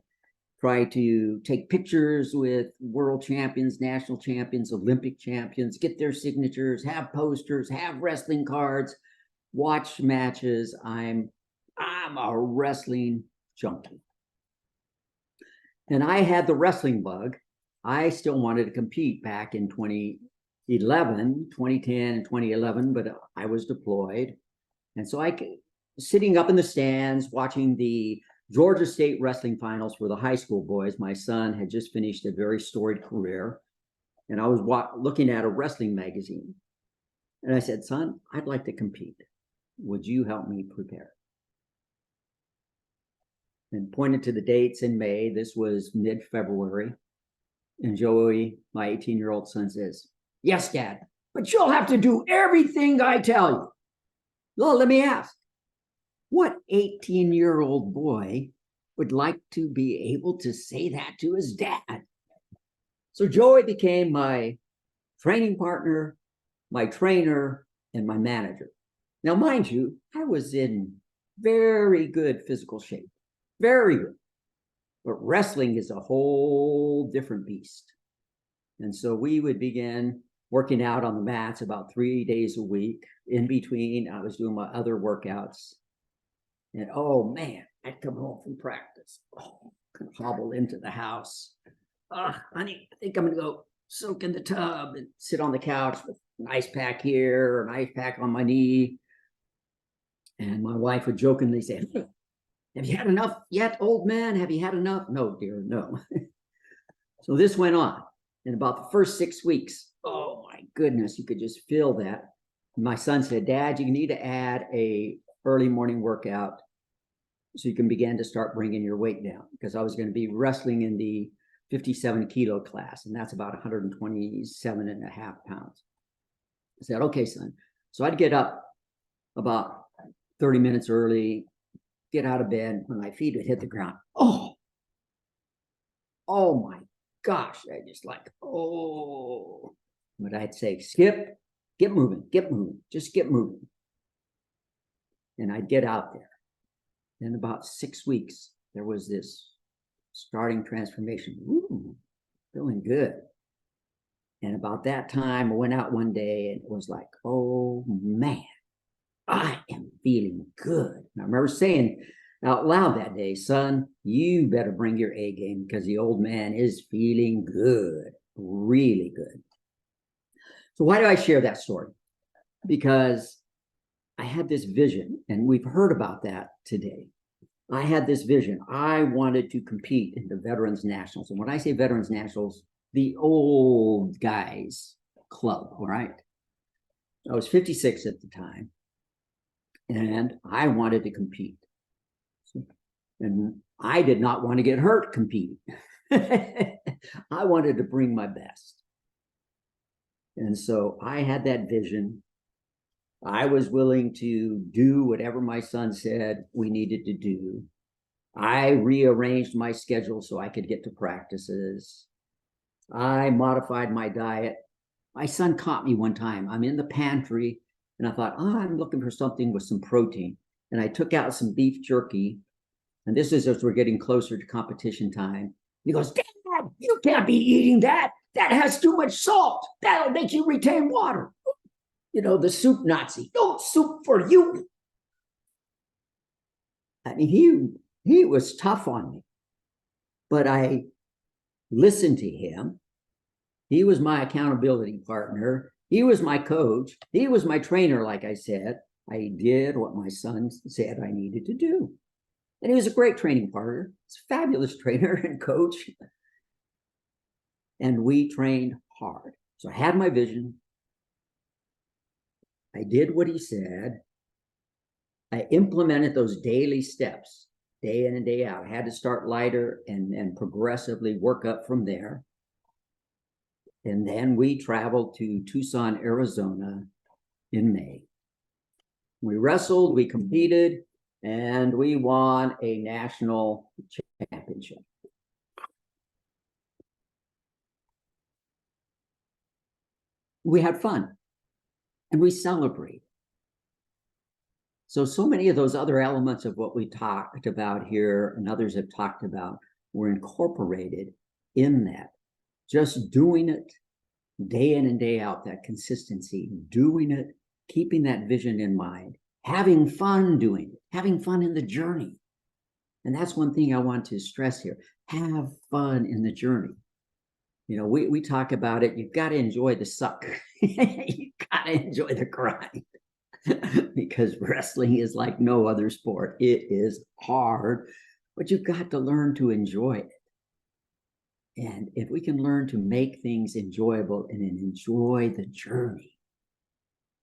try to take pictures with world champions, national champions, Olympic champions, get their signatures, have posters, have wrestling cards, watch matches. I'm a wrestling junkie. And I had the wrestling bug. I still wanted to compete back in 2011, 2010, and 2011, but I was deployed. And so sitting up in the stands, watching the Georgia State wrestling finals for the high school boys. My son had just finished a very storied career, and I was looking at a wrestling magazine. And I said, son, I'd like to compete. Would you help me prepare? And pointed to the dates in May. This was mid-February. And Joey, my 18-year-old son, says, yes, Dad, but you'll have to do everything I tell you. Well, let me ask. What 18-year-old boy would like to be able to say that to his dad? So Joey became my training partner, my trainer, and my manager. Now, mind you, I was in very good physical shape, very good. But wrestling is a whole different beast. And so we would begin working out on the mats about 3 days a week. In between, I was doing my other workouts. And oh man, I'd come home from practice. Could hobble into the house. Honey, I think I'm gonna go soak in the tub and sit on the couch with an ice pack here, an ice pack on my knee. And my wife would jokingly say, hey, have you had enough yet, old man? Have you had enough? No, dear, no. So this went on. In about the first 6 weeks, oh my goodness, you could just feel that. My son said, Dad, you need to add a early morning workout so you can begin to start bringing your weight down, because I was going to be wrestling in the 57 kilo class, and that's about 127 and a half pounds. I said, okay, son. So I'd get up about 30 minutes early, get out of bed. When my feet would hit the ground, oh my gosh, I just like, but I'd say, Skip, get moving, just get moving. And I'd get out there. In about 6 weeks, there was this starting transformation. Ooh, feeling good. And about that time, I went out one day and it was like, oh man, I am feeling good. And I remember saying out loud that day, son, you better bring your A game because the old man is feeling good, really good. So why do I share that story? Because I had this vision, and we've heard about that today. I had this vision. I wanted to compete in the Veterans Nationals. And when I say Veterans Nationals, the old guys club, all right? I was 56 at the time, and I wanted to compete. And I did not want to get hurt competing. I wanted to bring my best. And so I had that vision. I was willing to do whatever my son said we needed to do. I rearranged my schedule so I could get to practices. I modified my diet. My son caught me one time. I'm in the pantry and I thought, oh, I'm looking for something with some protein. And I took out some beef jerky. And this is as we're getting closer to competition time. He goes, Dad, you can't be eating that. That has too much salt. That'll make you retain water. You know, the soup Nazi. No soup for you. I mean, he was tough on me. But I listened to him. He was my accountability partner. He was my coach. He was my trainer, like I said. I did what my son said I needed to do. And he was a great training partner. He's a fabulous trainer and coach. And we trained hard. So I had my vision. I did what he said. I implemented those daily steps, day in and day out. I had to start lighter and progressively work up from there. And then we traveled to Tucson, Arizona in May. We wrestled, we competed, and we won a national championship. We had fun and we celebrate. So many of those other elements of what we talked about here and others have talked about were incorporated in that. Just doing it day in and day out, that consistency, doing it, keeping that vision in mind, having fun doing it, having fun in the journey. And that's one thing I want to stress here. Have fun in the journey. You know, we talk about it. You've got to enjoy the suck. You've got to enjoy the grind. Because wrestling is like no other sport. It is hard, but you've got to learn to enjoy it. And if we can learn to make things enjoyable and enjoy the journey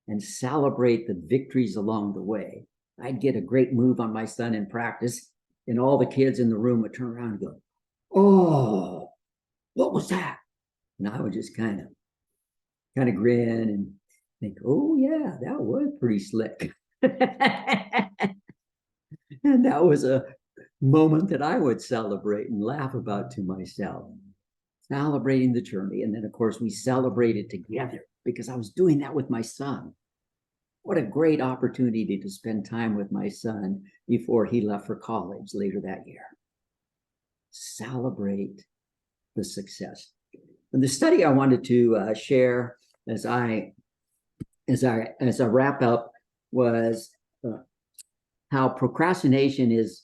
and celebrate the victories along the way, I'd get a great move on my son in practice, and all the kids in the room would turn around and go, oh, what was that? And I would just kind of grin and think, oh yeah, that was pretty slick. And that was a moment that I would celebrate and laugh about to myself, celebrating the journey. And then of course we celebrated together because I was doing that with my son. What a great opportunity to spend time with my son before he left for college later that year. Celebrate the success. And the study I wanted to share as I wrap up was how procrastination is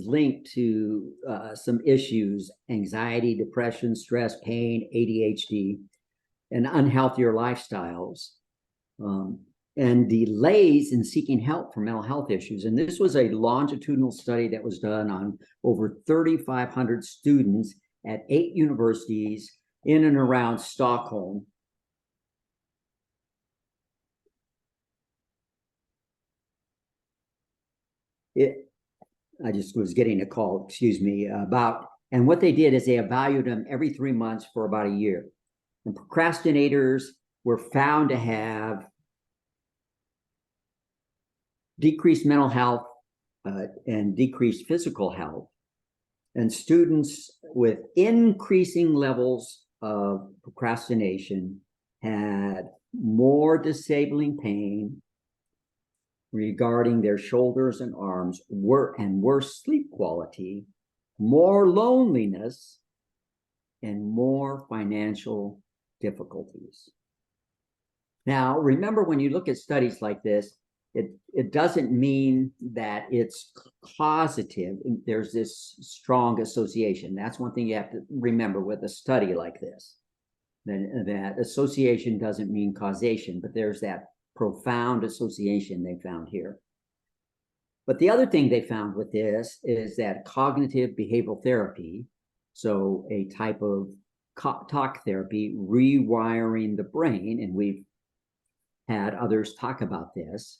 linked to some issues: anxiety, depression, stress, pain, ADHD, and unhealthier lifestyles, and delays in seeking help for mental health issues. And this was a longitudinal study that was done on over 3,500 students at 8 universities in and around Stockholm. I just was getting a call, excuse me, and what they did is they evaluated them every 3 months for about a year. And procrastinators were found to have decreased mental health and decreased physical health. And students with increasing levels of procrastination had more disabling pain regarding their shoulders and arms, worse sleep quality, more loneliness, and more financial difficulties. Now, remember, when you look at studies like this, it doesn't mean that it's causative. There's this strong association. That's one thing you have to remember with a study like this. That association doesn't mean causation, but there's that profound association they found here. But the other thing they found with this is that cognitive behavioral therapy, so a type of talk therapy, rewiring the brain, and we've had others talk about this,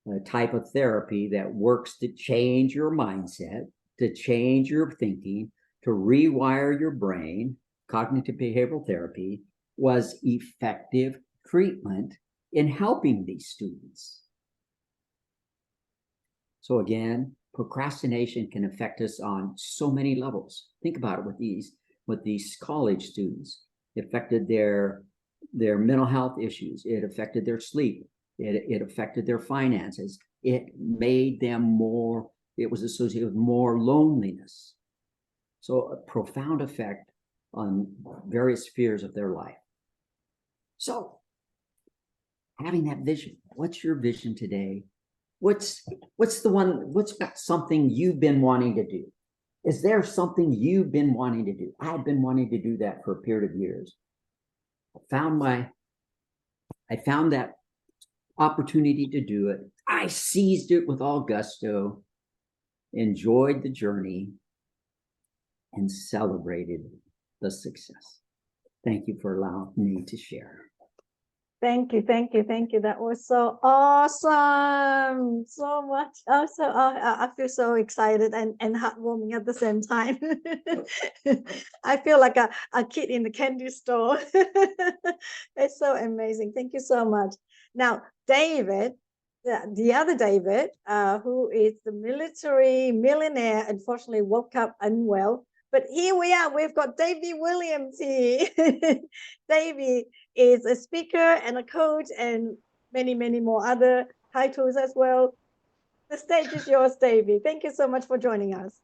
a type of therapy that works to change your mindset, to change your thinking, to rewire your brain, cognitive behavioral therapy, was effective treatment in helping these students. So again, procrastination can affect us on so many levels. Think about it with these college students. It affected their mental health issues. It affected their sleep. It affected their finances. It made them more, it was associated with more loneliness. So a profound effect on various spheres of their life. So having that vision, what's your vision today? What's something you've been wanting to do? Is there something you've been wanting to do? I've been wanting to do that for a period of years. I found that opportunity to do it. I seized it with all gusto, enjoyed the journey, and celebrated the success. Thank you for allowing me to share. Thank you. That was so awesome. So much. Also, I feel so excited and heartwarming at the same time. I feel like a kid in the candy store. It's so amazing. Thank you so much. Now, David, the other David, who is the military millionaire, unfortunately woke up unwell. But here we are. We've got Davey Williams here. Davey is a speaker and a coach and many, many more other titles as well. The stage is yours, Davey. Thank you so much for joining us.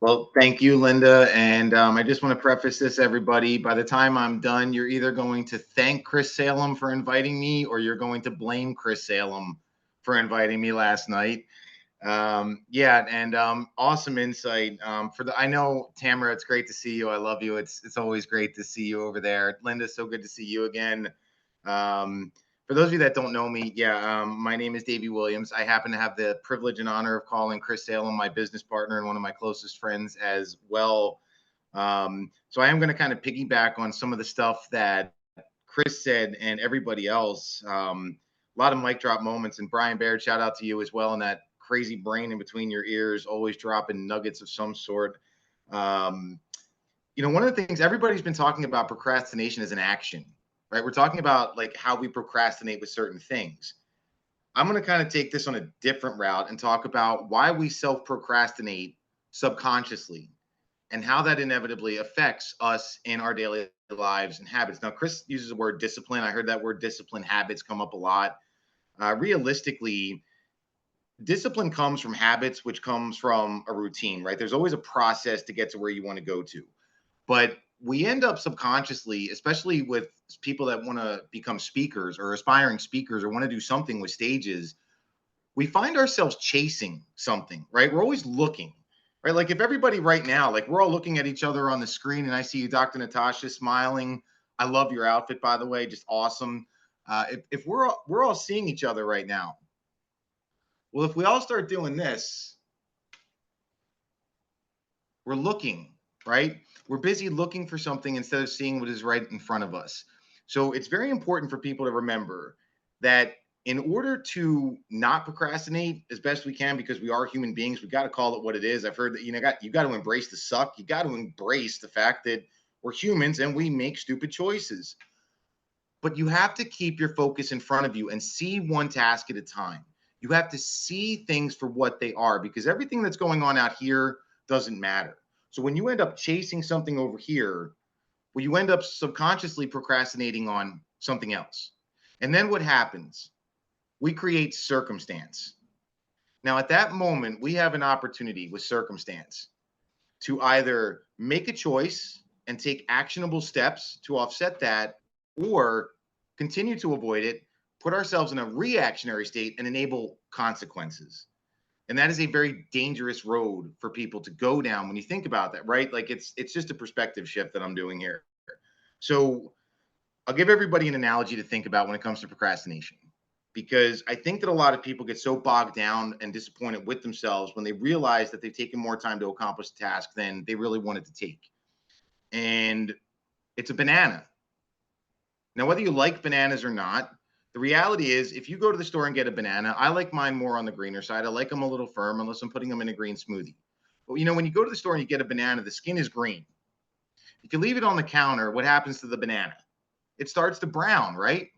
Well, thank you, Linda. And I just want to preface this, everybody. By the time I'm done, you're either going to thank Chris Salem for inviting me, or you're going to blame Chris Salem for inviting me last night. Awesome insight. I know, Tamara, it's great to see you. I love you. It's always great to see you over there. Linda, so good to see you again. For those of you that don't know me, my name is Davey Williams. I happen to have the privilege and honor of calling Chris Salem my business partner and one of my closest friends as well. So I am going to kind of piggyback on some of the stuff that Chris said and everybody else. A lot of mic drop moments, and Brian Baird, shout out to you as well, and that crazy brain in between your ears, always dropping nuggets of some sort. One of the things everybody's been talking about procrastination as an action, right? We're talking about like how we procrastinate with certain things. I'm going to kind of take this on a different route and talk about why we self-procrastinate subconsciously and how that inevitably affects us in our daily lives and habits. Now, Chris uses the word discipline. I heard that word discipline, habits come up a lot. Realistically, discipline comes from habits, which comes from a routine, right? There's always a process to get to where you want to go to. But we end up subconsciously, especially with people that want to become speakers or aspiring speakers or want to do something with stages, we find ourselves chasing something, right? We're always looking, right? Like if everybody right now, like we're all looking at each other on the screen and I see you, Dr. Natasha, smiling. I love your outfit, by the way, just awesome. If we're all seeing each other right now, well, if we all start doing this, we're looking, right? We're busy looking for something instead of seeing what is right in front of us. So it's very important for people to remember that in order to not procrastinate as best we can, because we are human beings, we got to call it what it is. I've heard that you got to embrace the suck. You got to embrace the fact that we're humans and we make stupid choices. But you have to keep your focus in front of you and see one task at a time. You have to see things for what they are, because everything that's going on out here doesn't matter. So when you end up chasing something over here, well, you end up subconsciously procrastinating on something else. And then what happens? We create circumstance. Now, at that moment, we have an opportunity with circumstance to either make a choice and take actionable steps to offset that, or continue to avoid it, put ourselves in a reactionary state, and enable consequences. And that is a very dangerous road for people to go down when you think about that, right? Like it's just a perspective shift that I'm doing here. So I'll give everybody an analogy to think about when it comes to procrastination, because I think that a lot of people get so bogged down and disappointed with themselves when they realize that they've taken more time to accomplish the task than they really wanted to take. And it's a banana. Now, whether you like bananas or not, the reality is if you go to the store and get a banana, I like mine more on the greener side. I like them a little firm unless I'm putting them in a green smoothie. But you know, when you go to the store and you get a banana, the skin is green. If you leave it on the counter, what happens to the banana? It starts to brown, right?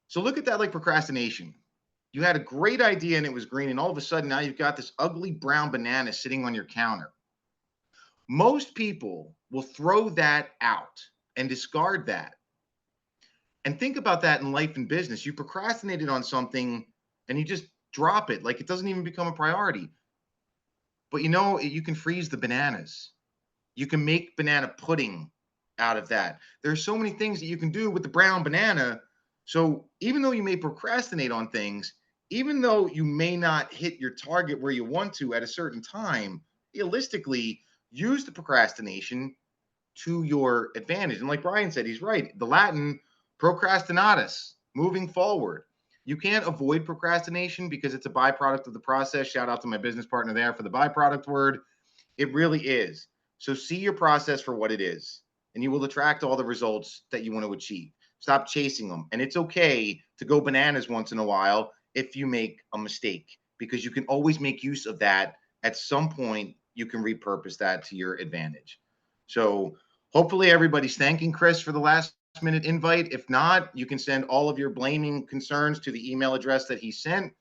So look at that like procrastination. You had a great idea and it was green, and all of a sudden now you've got this ugly brown banana sitting on your counter. Most people will throw that out and discard that. And think about that in life and business. You procrastinated on something and you just drop it, like it doesn't even become a priority. But you know, you can freeze the bananas. You can make banana pudding out of that. There's so many things that you can do with the brown banana. So even though you may procrastinate on things, even though you may not hit your target where you want to at a certain time, realistically, use the procrastination to your advantage. And like Brian said, he's right. The Latin procrastinatus, moving forward. You can't avoid procrastination because it's a byproduct of the process. Shout out to my business partner there for the byproduct word. It really is. So see your process for what it is, and you will attract all the results that you want to achieve. Stop chasing them. And it's okay to go bananas once in a while if you make a mistake, because you can always make use of that. At some point, you can repurpose that to your advantage. So hopefully everybody's thanking Chris for the last minute invite. If not, you can send all of your blaming concerns to the email address that he sent.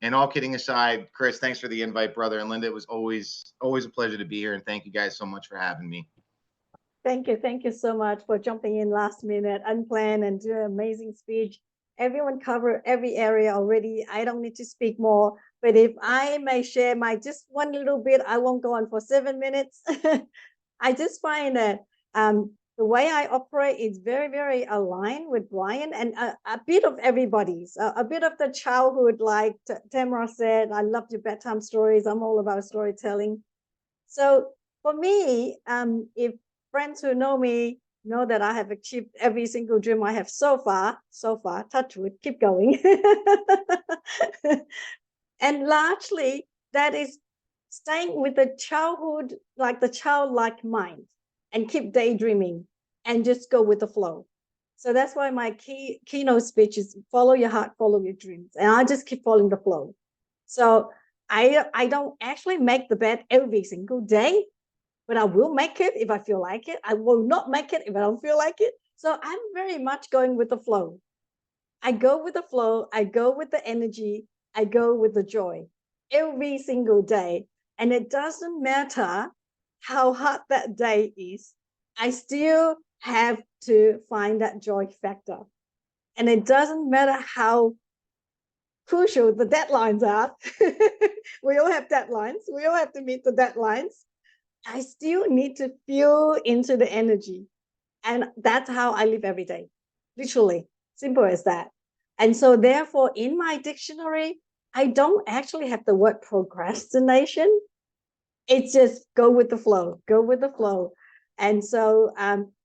And all kidding aside, Chris, thanks for the invite, brother. And Linda, it was always a pleasure to be here. And thank you guys so much for having me. Thank you. Thank you so much for jumping in last minute, unplanned, and do an amazing speech. Everyone covered every area already. I don't need to speak more. But if I may share my just one little bit, I won't go on for 7 minutes. I just find that the way I operate is very, very aligned with Brian and a bit of everybody's, a bit of the childhood, like Tamara said. I love your bedtime stories. I'm all about storytelling. So for me, if friends who know me know that I have achieved every single dream I have so far, touch wood, keep going. And largely that is staying with the childhood, like the childlike mind, and keep daydreaming and just go with the flow. So that's why my keynote speech is follow your heart, follow your dreams. And I just keep following the flow. So I don't actually make the bed every single day, but I will make it if I feel like it. I will not make it if I don't feel like it. So I'm very much going with the flow. I go with the flow. I go with the energy. I go with the joy every single day. And it doesn't matter how hard that day is. I still have to find that joy factor. And it doesn't matter how crucial the deadlines are. We all have deadlines. We all have to meet the deadlines. I still need to feel into the energy. And that's how I live every day. Literally, simple as that. And so therefore, in my dictionary, I don't actually have the word procrastination. It's just go with the flow, go with the flow. And so,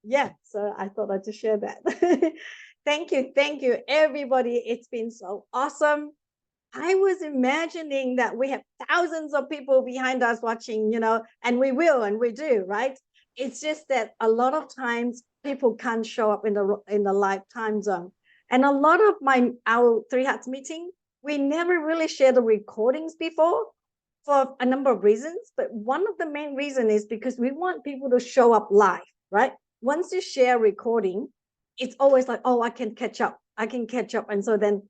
yeah, so I thought I'd just share that. Thank you, everybody. It's been so awesome. I was imagining that we have thousands of people behind us watching, and we will, and we do, right? It's just that a lot of times people can't show up in the live time zone. And a lot of our Three Hearts meeting, we never really share the recordings before for a number of reasons. But one of the main reasons is because we want people to show up live, right? Once you share recording, it's always like, oh, I can catch up. And so then,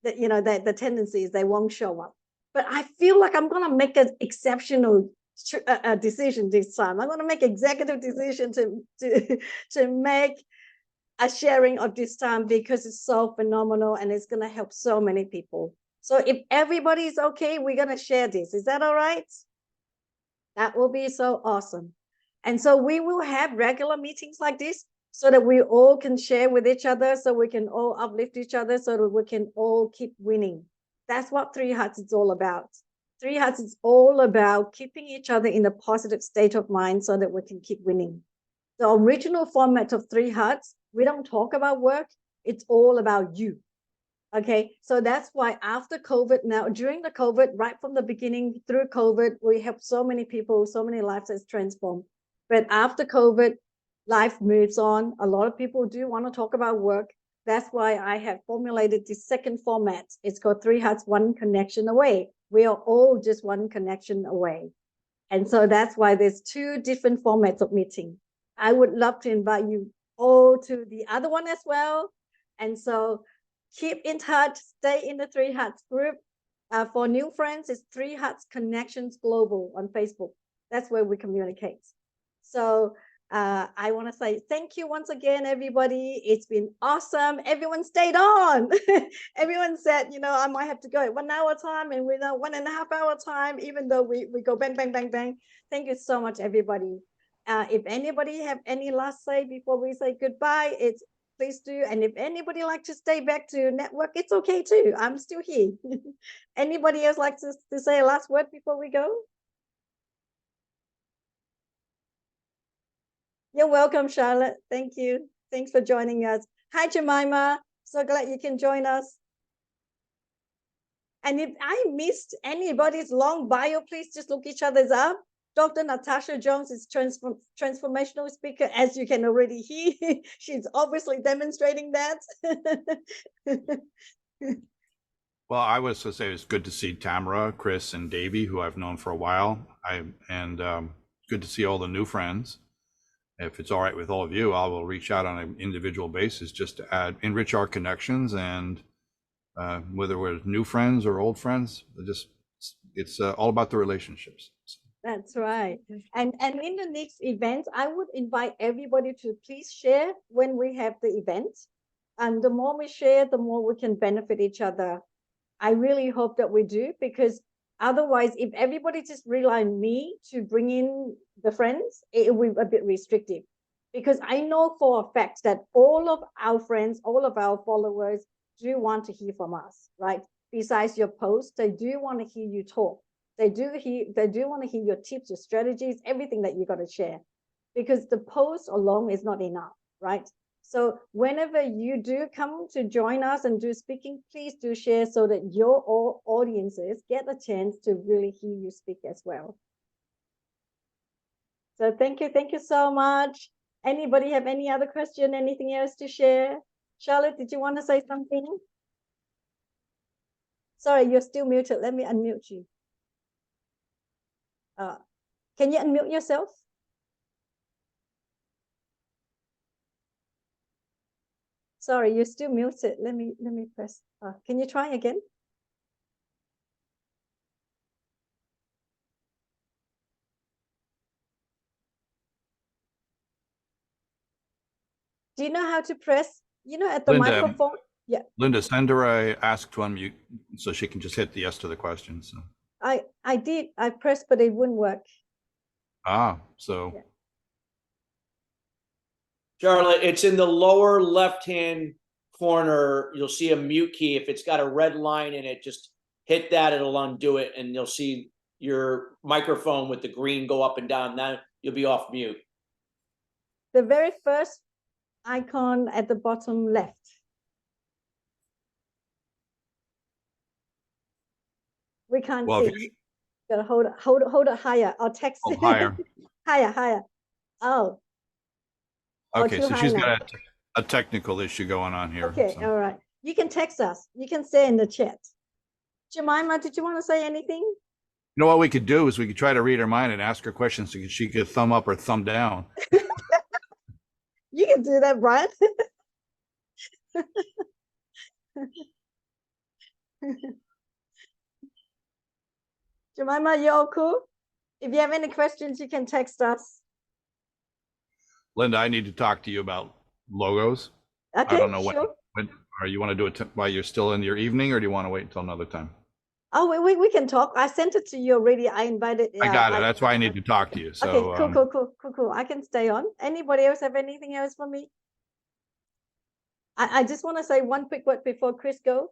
the tendency is they won't show up. But I feel like I'm going to make an exceptional decision this time. I'm going to make executive decision to make a sharing of this time because it's so phenomenal and it's going to help so many people. So if everybody is okay, we're going to share this. Is that all right? That will be so awesome. And so we will have regular meetings like this so that we all can share with each other, so we can all uplift each other, so that we can all keep winning. That's what Three Hearts is all about. Three Hearts is all about keeping each other in a positive state of mind so that we can keep winning. The original format of Three Hearts, we don't talk about work. It's all about you. Okay, so that's why after COVID, now during the COVID, right from the beginning through COVID, we helped so many people, so many lives has transformed. But after COVID, life moves on. A lot of people do want to talk about work. That's why I have formulated this second format. It's called Three Hearts, One Connection Away. We are all just one connection away. And so that's why there's two different formats of meeting. I would love to invite you all to the other one as well. And so keep in touch, stay in the Three Hearts group. For new friends, it's Three Hearts Connections Global on Facebook. That's where we communicate. So I want to say thank you once again, everybody. It's been awesome. Everyone stayed on. Everyone said, you know, I might have to go at 1 hour time, and we're now 1.5 hour time, even though we go bang, bang, bang, bang. Thank you so much, everybody. If anybody have any last say before we say goodbye, it's please do. And if anybody like to stay back to network, it's okay too. I'm still here. Anybody else like to say a last word before we go? You're welcome, Charlotte. Thank you. Thanks for joining us. Hi, Jemima. So glad you can join us. And if I missed anybody's long bio, please just look each other's up. Dr. Natasha Jones is transformational speaker, as you can already hear. She's obviously demonstrating that. Well, I was to say it's good to see Tamara, Chris, and Davey, who I've known for a while. Good to see all the new friends. If it's all right with all of you, I will reach out on an individual basis just to enrich our connections, and whether we're new friends or old friends, it's all about the relationships. That's right. And in the next event, I would invite everybody to please share when we have the event. And the more we share, the more we can benefit each other. I really hope that we do, because otherwise, if everybody just rely on me to bring in the friends, it will be a bit restrictive. Because I know for a fact that all of our friends, all of our followers do want to hear from us, right? Besides your posts, they do want to hear you talk. They do want to hear your tips, your strategies, everything that you got to share. Because the post alone is not enough, right? So whenever you do come to join us and do speaking, please do share so that your audiences get a chance to really hear you speak as well. So thank you so much. Anybody have any other question, anything else to share? Charlotte, did you want to say something? Sorry, you're still muted. Let me unmute you. Can you unmute yourself? Sorry, you're still muted. Let me press. Can you try again? Do you know how to press? You know, at the Linda, microphone. Yeah. Linda, send her a ask to unmute so she can just hit the yes to the question. So. I did. I pressed, but it wouldn't work. So. Yeah. Charlotte, it's in the lower left-hand corner. You'll see a mute key. If it's got a red line in it, just hit that. It'll undo it, and you'll see your microphone with the green go up and down. Now you'll be off mute. The very first icon at the bottom left. We can't see. You gotta hold it higher. Or text it. Higher. higher. Oh. Okay, so she's got a technical issue going on here. Okay, so. All right. You can text us. You can say in the chat. Jemima, did you want to say anything? You know what we could do is we could try to read her mind and ask her questions so she could thumb up or thumb down. You can do that, Brian. Jemima, you all cool? If you have any questions, you can text us. Linda, I need to talk to you about logos. Okay, I don't know sure. Or you want to do it while you're still in your evening, or do you want to wait until another time? Oh, we can talk. I sent it to you already. I invited. I got it. That's why I need to talk to you. So, okay, cool. I can stay on. Anybody else have anything else for me? I just want to say one quick word before Chris go.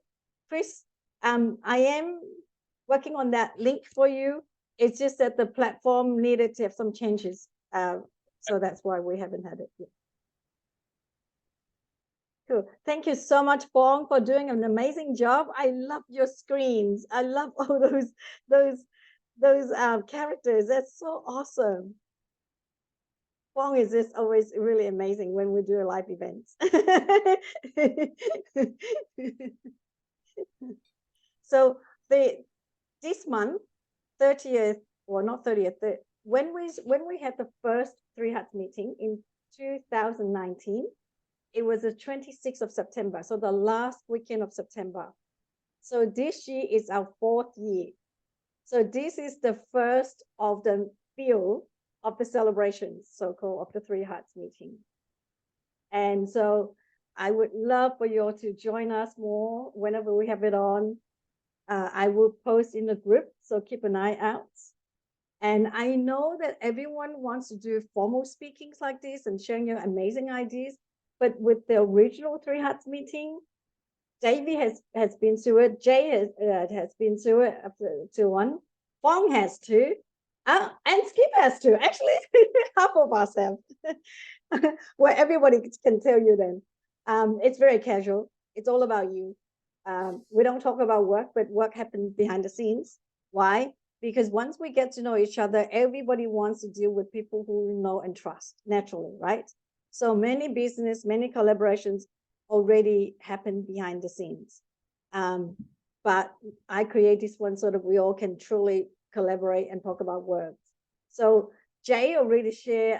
Chris, I am working on that link for you. It's just that the platform needed to have some changes. So that's why we haven't had it yet. Cool. Thank you so much, Fong, for doing an amazing job. I love your screens. I love all those characters. That's so awesome. Fong is just always really amazing when we do live events. So this month, 30th, or not 30th, when we had the first Three Hats meeting in 2019, it was the 26th of September, so the last weekend of September. So this year is our 4th year. So this is the first of the field of the celebrations, so-called, of the Three Hearts meeting. And so I would love for you all to join us more whenever we have it on. I will post in the group, so keep an eye out. And I know that everyone wants to do formal speakings like this and sharing your amazing ideas, but with the original Three Hearts meeting, Davey has been to it, Jay has been to it, to one, Fong has two, and Skip has two. Actually, half of us have, where everybody can tell you then. It's very casual. It's all about you. We don't talk about work, but work happens behind the scenes. Why? Because once we get to know each other, everybody wants to deal with people who know and trust naturally, right? So many business, many collaborations already happen behind the scenes. But I create this one so that we all can truly collaborate and talk about work. So Jay already shared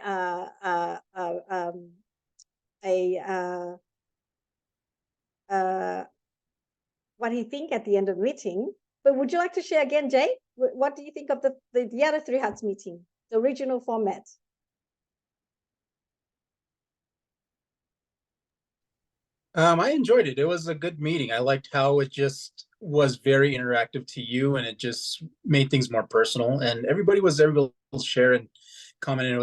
what he think at the end of the meeting. But would you like to share again, Jay? What do you think of the other Three Hearts meeting, the original format? I enjoyed it. It was a good meeting. I liked how it just was very interactive to you, and it just made things more personal. And everybody was able to share and comment. And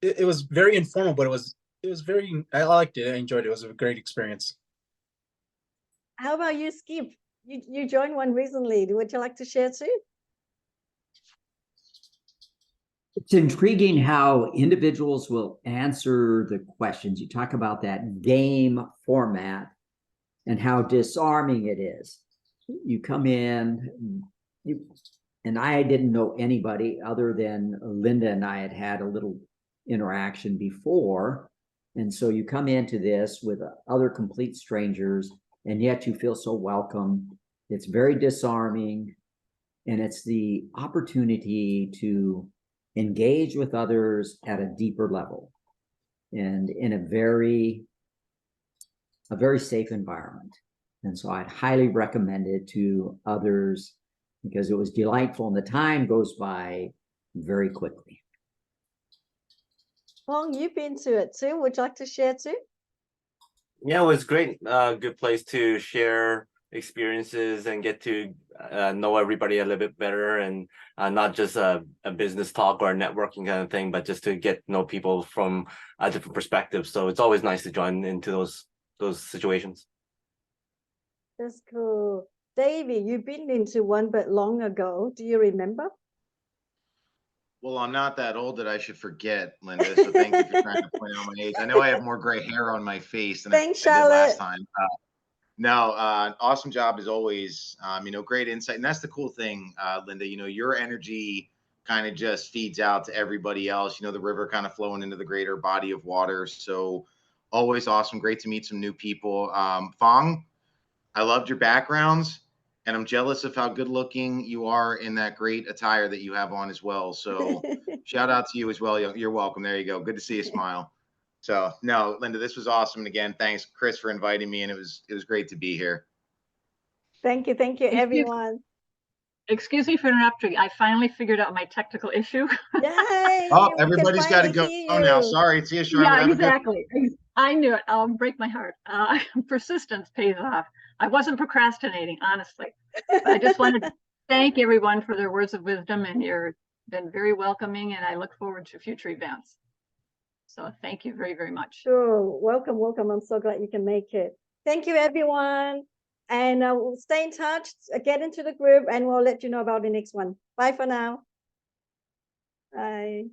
it was very informal, but it was very. I liked it. I enjoyed it. It was a great experience. How about you, Skip? You joined one recently. Would you like to share too? It's intriguing how individuals will answer the questions. You talk about that game format and how disarming it is. You come in, and I didn't know anybody other than Linda and I had had a little interaction before. And so you come into this with other complete strangers, and yet you feel so welcome. It's very disarming, and it's the opportunity to engage with others at a deeper level and in a very safe environment. And so I'd highly recommend it to others because it was delightful and the time goes by very quickly. Fong, you've been to it too. Would you like to share too? Yeah, it was great. Good place to share experiences and get to know everybody a little bit better, and not just a business talk or a networking kind of thing, but just to get to know people from a different perspective. So it's always nice to join into those situations. That's cool. Davey, you've been into one, but long ago. Do you remember? Well, I'm not that old that I should forget, Linda. So thank you for trying to point out my age. I know I have more gray hair on my face than Thanks, I did last Charlotte. time. No, awesome job as always. Great insight. And that's the cool thing, Linda, your energy kind of just feeds out to everybody else, the river kind of flowing into the greater body of water. So always awesome. Great to meet some new people. Fong, I loved your backgrounds, and I'm jealous of how good looking you are in that great attire that you have on as well. So shout out to you as well. You're welcome. There you go. Good to see you smile. So no, Linda, this was awesome. And again, thanks, Chris, for inviting me. And it was great to be here. Thank you, everyone. Excuse me for interrupting. I finally figured out my technical issue. Yay! Oh, everybody's got to go now. Sorry. See you, Charlotte. Yeah, exactly. I knew it. I'll break my heart. Persistence pays off. I wasn't procrastinating, honestly. But I just wanted to thank everyone for their words of wisdom, and you've been very welcoming, and I look forward to future events. So thank you very, very much. Sure. Welcome, welcome. I'm so glad you can make it. Thank you, everyone. And we'll stay in touch, get into the group, and we'll let you know about the next one. Bye for now. Bye.